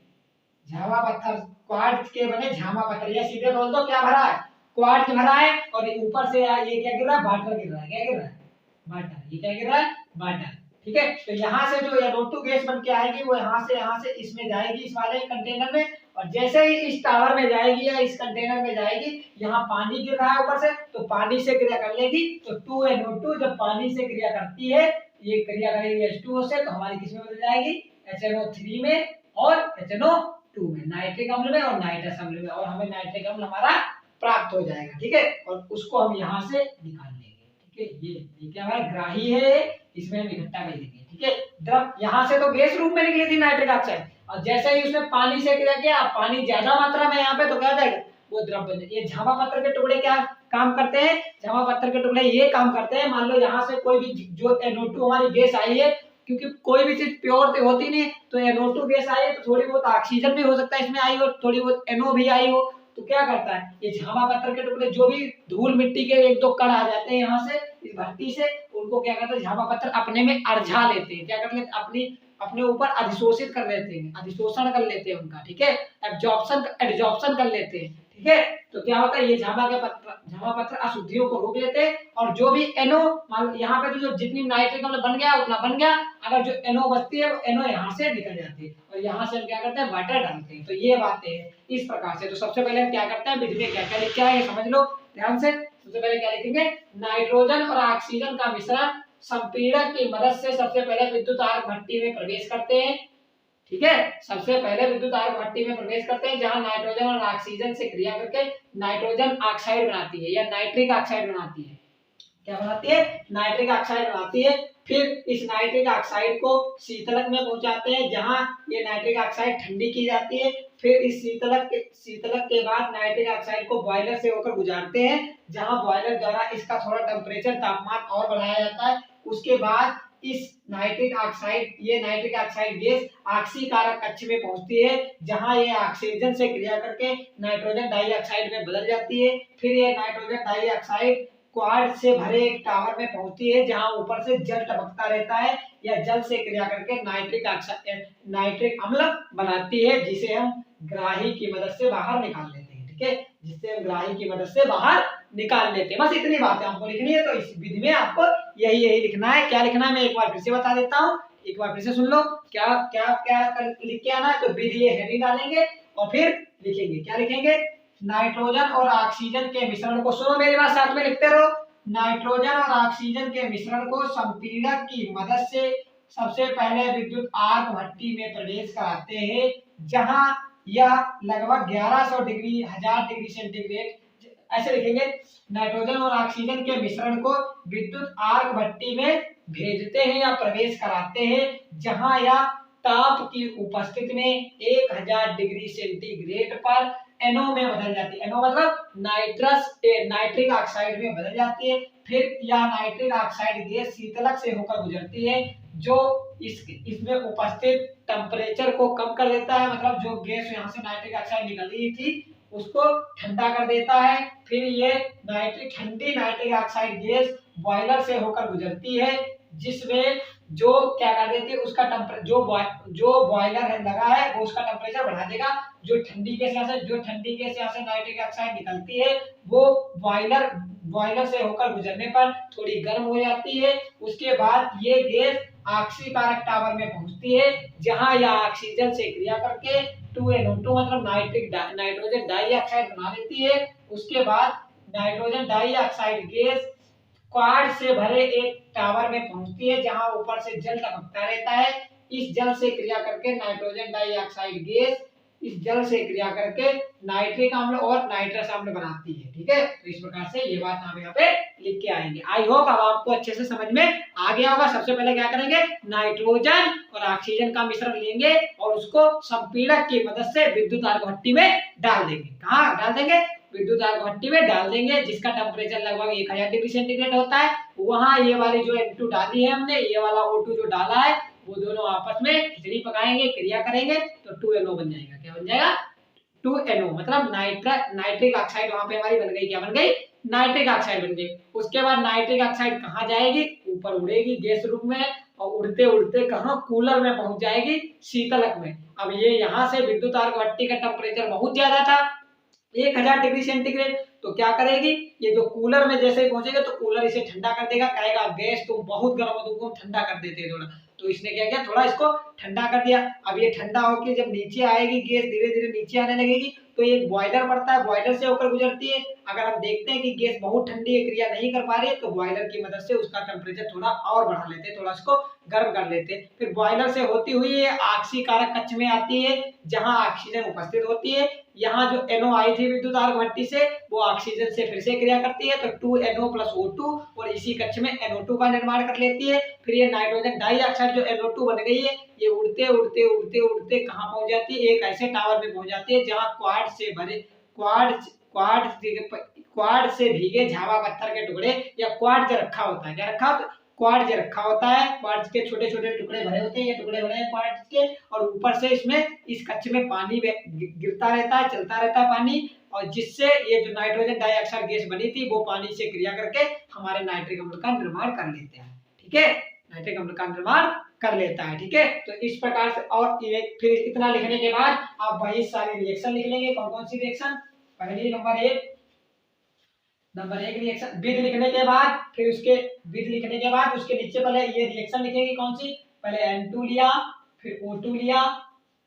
झामा पत्थर क्वार्ट्ज के बने झामा पत्थर, या सीधे बोल दो क्या भरा है? क्वार्ट्ज भरा है। और ऊपर से ये क्या गिर रहा है? वाटर गिर रहा है। क्या गिर रहा है? वाटर। ये क्या गिर रहा है? वाटर। ठीक है, तो यहाँ से जो NO2 गैस बन के आएगी वो यहाँ से इसमें जाएगी, इस वाले कंटेनर में, और जैसे ही इस टावर में जाएगी या इस कंटेनर में जाएगी, यहाँ पानी गिर रहा है ऊपर से, तो पानी से क्रिया कर लेगी। तो 2NO2 जब पानी से क्रिया करती है, ये क्रिया करेगी H2O से, तो हमारी किसमें बदल जाएगी? HNO3 में और HNO2 में, नाइट्रिक अम्ल में और नाइट्रस अम्ल में, और हमें नाइट्रिक अम्ल हमारा प्राप्त हो जाएगा। ठीक है, और उसको हम यहाँ से निकाल लेंगे। ठीक है, ये क्या हमारा ग्राही है, इसमें हम इकट्ठा कर लेंगे। ठीक है, द्रव यहाँ से तो गैस रूप में निकली थी नाइट्रिक ऑक्साइड, और जैसे ही उसने पानी से क्रिया किया, पानी ज्यादा मात्रा में यहाँ पे, तो क्या हो जाएगा? वो द्रव बन जाएगा। ये झामा पत्थर के टुकड़े क्या काम करते हैं? झामा पत्थर के टुकड़े ये काम करते हैं, मान लो यहाँ से कोई भी जो NO2 हमारी गैस आई है, क्योंकि कोई भी चीज प्योर तो होती नहीं, तो NO2 गैस आई है, तो थोड़ी बहुत ऑक्सीजन भी हो सकता है इसमें आई हो, थोड़ी बहुत NO भी आई हो, तो क्या करता है ये झामा पत्थर के टुकड़े, जो भी धूल मिट्टी के 1-2 कण आ जाते हैं यहाँ से इस भट्टी से, उनको क्या करते हैं झामा पत्थर अपने में अरझा लेते हैं, क्या कर लेते हैं? अपने ऊपर अधिशोषित कर लेते हैं, अधिशोषण कर लेते हैं उनका। ठीक है, एब्जॉर्प्शन कर लेते हैं। ठीक है, तो क्या होता है, ये झामा पत्थर अशुद्धियों को रोक लेते हैं, और जो भी NO, मान यहाँ पे जो जितनी नाइट्रिक अम्ल बन गया उतना बन गया, अगर जो NO बचती है वो NO यहाँ से निकल जाती है, और यहाँ से हम क्या करते हैं? वाटर डालते हैं। तो ये बातें हैं इस प्रकार से। तो सबसे पहले हम क्या करते हैं? विधि में क्या क्या लिखा है समझ लो ध्यान से। सबसे पहले क्या लिखेंगे? नाइट्रोजन और ऑक्सीजन का मिश्रण संपीड़क की मदद से सबसे पहले विद्युत आर्क भट्टी में प्रवेश करते हैं। ठीक है, सबसे पहले विद्युत आर्क भट्टी में प्रवेश करते हैं, जहां नाइट्रोजन और ऑक्सीजन से क्रिया करके नाइट्रोजन ऑक्साइड बनाती है या नाइट्रिक ऑक्साइड बनाती है। क्या बनाती है? नाइट्रिक ऑक्साइड बनाती है। फिर इस नाइट्रिक ऑक्साइड को शीतलक में पहुंचाते हैं, जहां ये नाइट्रिक ऑक्साइड ठंडी की जाती है। फिर इस शीतलक के बाद नाइट्रिक ऑक्साइड को बॉयलर से होकर गुजारते हैं, जहां बॉयलर द्वारा इसका थोड़ा टेम्परेचर तापमान और बढ़ाया जाता है। उसके बाद इस नाइट्रिक ऑक्साइड गैस ऑक्सीकारक कक्ष में पहुंचती है, जहां ये ऑक्सीजन से क्रिया करके नाइट्रोजन डाइऑक्साइड में बदल जाती है। फिर ये नाइट्रोजन डाइऑक्साइड क्वार्ट्ज से भरे एक टावर में पहुंचती है, जहां ऊपर से जल टपकता रहता है, या जल से क्रिया करके नाइट्रिक अम्ल बनाती है, जिसे हम ग्राही की मदद से बाहर निकाल लेते हैं। ठीक है, जिससे हम ग्राही की मदद से बाहर निकाल लेते हैं। बस इतनी बातें हमको लिखनी है। तो इस विधि में आपको यही लिखना है। क्या लिखना है मैं एक बार फिर से बता देता हूँ, एक बार फिर से सुन लो। क्या क्या क्या लिख के आना है? तो विधि ये हेडिंग डालेंगे और फिर लिखेंगे। क्या लिखेंगे? नाइट्रोजन और ऑक्सीजन के मिश्रण को, सुनो मेरी बात साथ में लिखते रहो। नाइट्रोजन और ऑक्सीजन के मिश्रण को संपीड़क की मदद से सबसे पहले विद्युत आर्क भट्टी में प्रवेश कराते हैं, जहां यह लगभग 1100 डिग्री 1000 डिग्री सेंटीग्रेड ऐसे लिखेंगे, नाइट्रोजन और ऑक्सीजन के मिश्रण को विद्युत आर्क भट्टी में भेजते हैं या प्रवेश कराते हैं, जहां या ताप की उपस्थिति में 1000 डिग्री सेंटीग्रेड पर NO में बदल जाती है। NO मतलब नाइट्रिक ऑक्साइड में बदल जाती है। फिर यह नाइट्रिक ऑक्साइड गैस शीतलक से होकर गुजरती है, जो इसमें उपस्थित टेम्परेचर को कम कर देता है, मतलब जो गैस यहाँ से नाइट्रिक ऑक्साइड निकल रही थी उसको ठंडा कर देता है। फिर ये ठंडी नाइट्रिक ऑक्साइड गैस बॉयलर से होकर गुजरती है, जिसमें जो क्या कर देती है उसका जो बॉयलर है लगा है वो उसका टेम्परेचर बढ़ा देगा। जो ठंडी गैस यहाँ से नाइट्रिक ऑक्साइड निकलती है वो बॉयलर से होकर गुजरने पर थोड़ी गर्म हो जाती है। उसके बाद ये गैस ऑक्सीकारक टावर में पहुंचती है, जहां यह ऑक्सीजन से क्रिया करके 2NO2 मतलब नाइट्रोजन डाइऑक्साइड बना लेती है। उसके बाद नाइट्रोजन डाइऑक्साइड गैस क्वाड से भरे एक टावर में पहुंचती है, जहां ऊपर से जल टपकता रहता है। इस जल से क्रिया करके नाइट्रोजन डाइऑक्साइड गैस इस जल से क्रिया करके नाइट्रिक अम्ल और नाइट्रस अम्ल बनाती है। ठीक है, तो इस प्रकार से ये बात हम यहाँ पे लिख के आएंगे। आई होप अब आपको अच्छे से समझ में आ गया होगा। सबसे पहले क्या करेंगे, नाइट्रोजन और ऑक्सीजन का मिश्रण लेंगे और उसको संपीड़क की मदद से विद्युत आर्क भट्टी में डाल देंगे। कहाँ डाल देंगे, विद्युत आर्क भट्टी में डाल देंगे, जिसका टेम्परेचर लगभग 1000 डिग्री सेंटीग्रेड होता है। वहां ये वाली जो N2 डाली है हमने, ये वाला O2 जो डाला है, वो दोनों आपस में खिचड़ी पकाएंगे, क्रिया करेंगे तो 2NO बन जाएगा। क्या बन जाएगा, 2NO मतलब नाइट्रिक ऑक्साइड वहां पे हमारी बन गई। क्या बन गई, नाइट्रिक ऑक्साइड बन गई। उसके बाद नाइट्रिक ऑक्साइड कहाँ जाएगी, ऊपर उड़ेगी गैस रूप में, और उड़ते उड़ते कहाँ, कूलर में पहुंच जाएगी, शीतलक में। अब ये यहाँ से विद्युत आर्क भट्टी का टेम्परेचर बहुत ज्यादा था, 1000 डिग्री सेंटीग्रेड, तो क्या करेगी, ये जो कूलर में जैसे पहुंचेगा तो कूलर इसे ठंडा कर देगा, कहेगा गैस तुम बहुत गर्म हो, तुमको ठंडा कर देते हैं थोड़ा। तो इसने क्या किया, थोड़ा इसको ठंडा कर दिया। अब ये ठंडा होकर जब नीचे आएगी गैस, धीरे धीरे नीचे आने लगेगी, तो ये बॉयलर पड़ता है, बॉयलर से होकर गुजरती है। अगर हम देखते हैं कि गैस बहुत ठंडी है, क्रिया नहीं कर पा रही है, तो बॉयलर की मदद से उसका टेम्परेचर थोड़ा और बढ़ा लेते हैं, थोड़ा इसको गर्म कर लेते हैं। फिर बॉयलर से होती हुई ऑक्सीकारक कक्ष में आती है, जहां ऑक्सीजन उपस्थित होती है। यहाँ जो NO आई थी विद्युत आर्क भट्टी से, वो ऑक्सीजन से फिर से क्रिया करती है, तो 2NO + O2, और इसी कक्ष में NO2 का निर्माण कर लेती है। फिर ये नाइट्रोजन डाइऑक्साइड जो NO2 बन गई है, ये उड़ते उड़ते उड़ते उड़ते कहाँ पहुंच जाती है, एक ऐसे टावर में पहुंच जाती है जहाँ क्वार्ट्ज से भीगे झावा पत्थर के टुकड़े या क्वार्ट्ज रखा होता है। क्या रखा होता है, क्वार्ट्ज रखा होता है। क्वार्ट्ज के छोटे छोटे टुकड़े भरे होते हैं, ये टुकड़े भरे हैं क्वार्ट्ज के, और ऊपर से इसमें इस कक्ष में पानी गिरता रहता है, चलता रहता है पानी, और जिससे ये जो नाइट्रोजन डाइऑक्साइड गैस बनी थी वो पानी से क्रिया करके हमारे नाइट्रिक अम्ल का निर्माण कर लेते हैं। ठीक है, नाइट्रिक अम्ल का निर्माण कर लेता है। ठीक है, तो इस प्रकार से, और फिर इतना लिखने के बाद आप वही सारी रिएक्शन लिख लेंगे। कौन कौन सी रिएक्शन, पहली नंबर एक रिएक्शन विध लिखने के बाद, फिर उसके विध लिखने के बाद उसके नीचे पहले ये रिएक्शन लिखेंगे। कौन सी, पहले N2 लिया, फिर O2 लिया,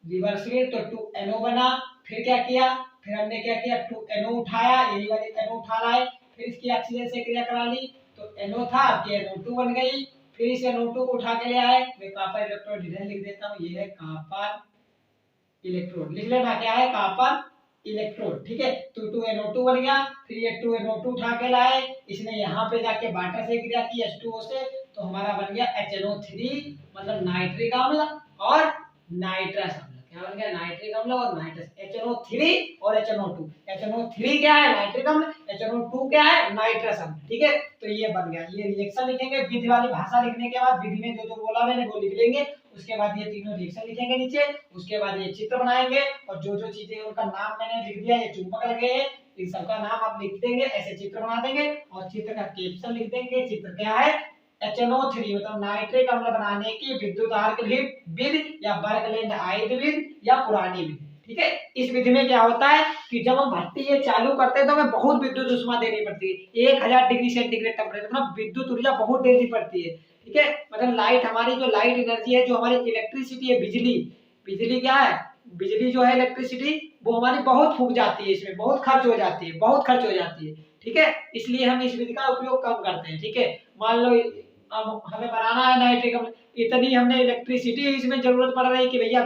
रिवर्स में, तो 2NO बना। फिर क्या किया, फिर हमने क्या किया, 2NO उठाया, यही वाली NO उठा रहा है, फिर इसकी ऑक्सीजन से क्रिया करा ली, तो NO था, ये NO2 बन गई। फिर इस NO2 को उठा के ले आए, मैं कॉपर इलेक्ट्रोड डिटेल लिख देता हूँ, ये है कॉपर इलेक्ट्रोड, लिख लेना क्या है, कॉपर इलेक्ट्रोड। ठीक है, तो 2NO2 बन गया। फिर ये 2NO2 उठा के लाए, इसने यहाँ पे जाके वाटर से क्रिया की H2O से, तो हमारा बन गया HNO3 मतलब नाइट्रिक अम्ल और नाइट्रस अम्ल। क्या बन गया, नाइट्रिक अम्ल और नाइट्रस, HNO3 और HNO2। HNO3 क्या है, नाइट्रिक अम्ल, HNO2 क्या है, नाइट्रस अम्ल। ठीक है, तो ये बन गया। ये रिएक्शन लिखेंगे, विधि वाली भाषा लिखने के बाद विधि में जो जो बोला मैंने वो लिख लेंगे। उसके बाद ये तीनों रिएक्शन लिखेंगे नीचे, उसके बाद ये चित्र बनाएंगे, और जो जो चीजें उनका नाम मैंने लिख दिया, ये चुंबक लगे हैं, इन सबका नाम आप लिख देंगे, ऐसे चित्र बना देंगे, और चित्र का कैप्शन लिख देंगे। चित्र क्या है, HNO3 मतलब नाइट्रिक अम्ल बनाने की विद्युत आर्क विधि या बर्कलैंड आयत विधि या पुरानी विधि। ठीक है, इस विधि में क्या होता है कि जब हम भट्टी ये चालू करते हैं तो हमें बहुत विद्युत ऊष्मा देनी पड़ती है, 1000 डिग्री सेंटीग्रेड टेम्परेचर, मतलब विद्युत ऊर्जा बहुत देनी पड़ती है। ठीक है, मतलब लाइट, हमारी जो लाइट एनर्जी है, जो हमारी इलेक्ट्रिसिटी है, बिजली क्या है, बिजली जो है इलेक्ट्रिसिटी, वो हमारी बहुत फूक जाती है, इसमें बहुत खर्च हो जाती है, बहुत खर्च हो जाती है। ठीक है, इसलिए हम इस विधि का उपयोग कम करते हैं। ठीक है, मान लो अब हमें बनाना है नाइट्रिक अम्ल, इतनी हमने इलेक्ट्रिसिटी इसमें जरूरत पड़ रही है कि भैया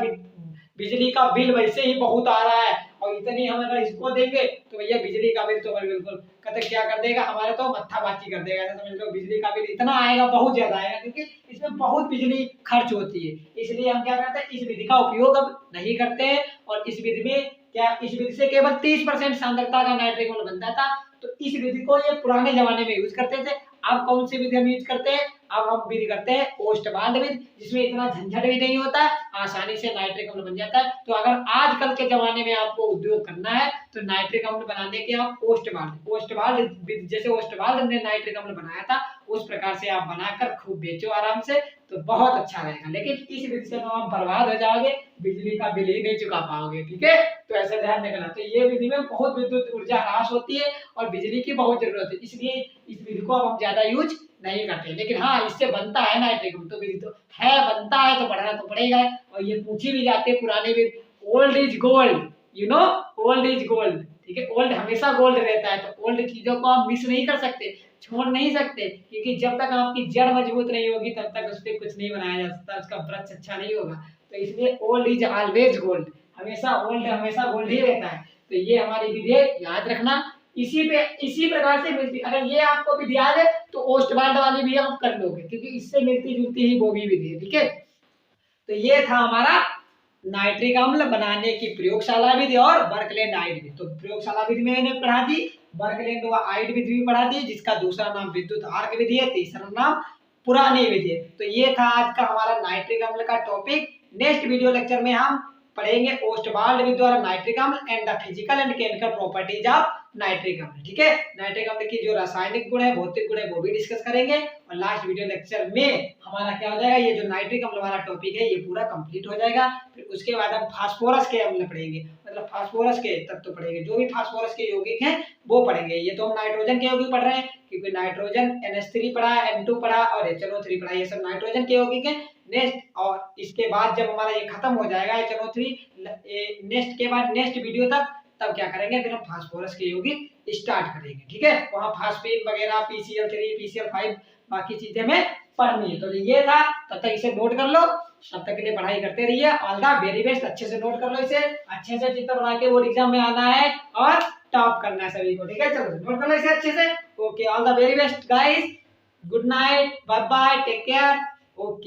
बिजली का बिल वैसे ही बहुत आ रहा है, और इतनी हम अगर इसको देंगे तो भैया बिजली का बिल तो बिल्कुल कहते क्या कर देगा, हमारे तो मत्थाबाजी कर देगा। ऐसा समझ लो बिजली का बिल इतना आएगा, बहुत ज्यादा आएगा, क्योंकि इसमें बहुत बिजली खर्च होती है। इसलिए हम क्या करते हैं, इस विधि का उपयोग अब नहीं करते हैं। और इस विधि में क्या, इस विधि से केवल 30% सांद्रता का नाइट्रिक अम्ल बनता था। तो इस विधि को ये पुराने जमाने में यूज करते थे। अब कौन सी विधि हम यूज करते हैं, अब हम विधि करते हैं ओस्टवाल्ड विधि, जिसमें इतना झंझट भी नहीं होता है, आसानी से नाइट्रिक अम्ल बन जाता है। तो अगर आजकल के जमाने में आपको उद्योग करना है तो नाइट्रिक अम्ल बनाने के आप ओस्टवाल्ड विधि, जैसे ओस्टवाल्ड ने नाइट्रिक अम्ल बनाया था उस प्रकार से आप बनाकर खूब बेचो आराम से, तो बहुत अच्छा रहेगा। लेकिन इस विधि से आप बर्बाद हो जाओगे, बिजली का बिल ही नहीं चुका पाओगे, ठीक है। तो ऐसा ध्यान रखना। तो ये विधि में बहुत विद्युत ऊर्जा ह्रास होती है और बिजली की बहुत जरूरत है, इसलिए इस विधि को अब हम ज्यादा यूज नहीं करते। लेकिन हाँ, इससे बनता है नाइट्रिक अम्ल, तो विधि तो है, बनता है तो बढ़ना तो पड़ेगा। और ये पूछी भी जाती है पुराने विधि, old is gold, you know, old is gold, ठीक है। ओल्ड हमेशा गोल्ड रहता है, तो ओल्ड चीजों को आप मिस नहीं कर सकते, छोड़ नहीं सकते, क्योंकि जब तक आपकी जड़ मजबूत नहीं होगी तब तक उस पर कुछ नहीं बनाया जा सकता, उसका वृक्ष अच्छा नहीं होगा। तो इसलिए ओल्ड इज ऑलवेज गोल्ड, हमेशा ओल्ड हमेशा गोल्ड ही रहता है। तो ये हमारी विधि है, याद रखना। इसी प्रकार से मिलती, अगर ये आपको विधि याद है तो ओस्टवाल्ड वाली भी आप कर लोगे, क्योंकि इससे मिलती जुलती ही वो भी विधि है, ठीक है। तो ये था हमारा नाइट्रिक अम्ल बनाने की प्रयोगशाला विधि और बर्कलैंड आइड विधि। तो प्रयोगशाला विधि में मैंने पढ़ा दी, बर्कलैंड व आइड विधि भी पढ़ा दी, जिसका दूसरा नाम विद्युत आर्क विधि है, तीसरा नाम पुरानी विधि है। तो ये था आज का हमारा नाइट्रिक अम्ल का टॉपिक। नेक्स्ट वीडियो लेक्चर में हम पढ़ेंगे ओस्टवाल्ड विधि द्वारा नाइट्रिक अम्ल and the physical and chemical properties of nitric अम्ल, ठीक है। नाइट्रिक अम्ल की जो रासायनिक गुण है, भौतिक गुण है, वो भी डिस्कस करेंगे। और लास्ट वीडियो लेक्चर में हमारा क्या हो जाएगा, ये जो नाइट्रिक अम्ल वाला टॉपिक है ये पूरा कंप्लीट हो जाएगा। फिर उसके बाद हम फास्फोरस के अम्ल पढ़ेंगे, मतलब फास्फोरस के तत्व पढ़ेंगे, जो भी फास्फोरस के यौगिक हैं वो पढ़ेंगे। ये तो हम नाइट्रोजन के यौगिक पढ़ रहे हैं, क्योंकि नाइट्रोजन NH3 पढ़ा, N2 पढ़ा और HNO3 पढ़ा, ये सब नाइट्रोजन के यौगिक हैं। नेक्स्ट, और इसके बाद जब हमारा ये खत्म हो जाएगा HNO3, नेक्स्ट के बाद नेक्स्ट वीडियो तब क्या करेंगे, फिर हम फास्फोरस के यौगिक स्टार्ट करेंगे, ठीक है। वहां फास्फेट वगैरह PCl3 PCl5 बाकी चीजें हमें पढ़नी है। तो ये था, तब तक इसे नोट कर लो, तब तक के लिए पढ़ाई करते रहिए। ऑल द वेरी बेस्ट, अच्छे से नोट कर लो, इसे अच्छे से चित्र बना के बोर्ड एग्जाम में आना है और टॉप करना है सभी को, ठीक है। चलो नोट कर लो इसे अच्छे से। Okay, all the very best guys, good night, bye bye, take care, okay.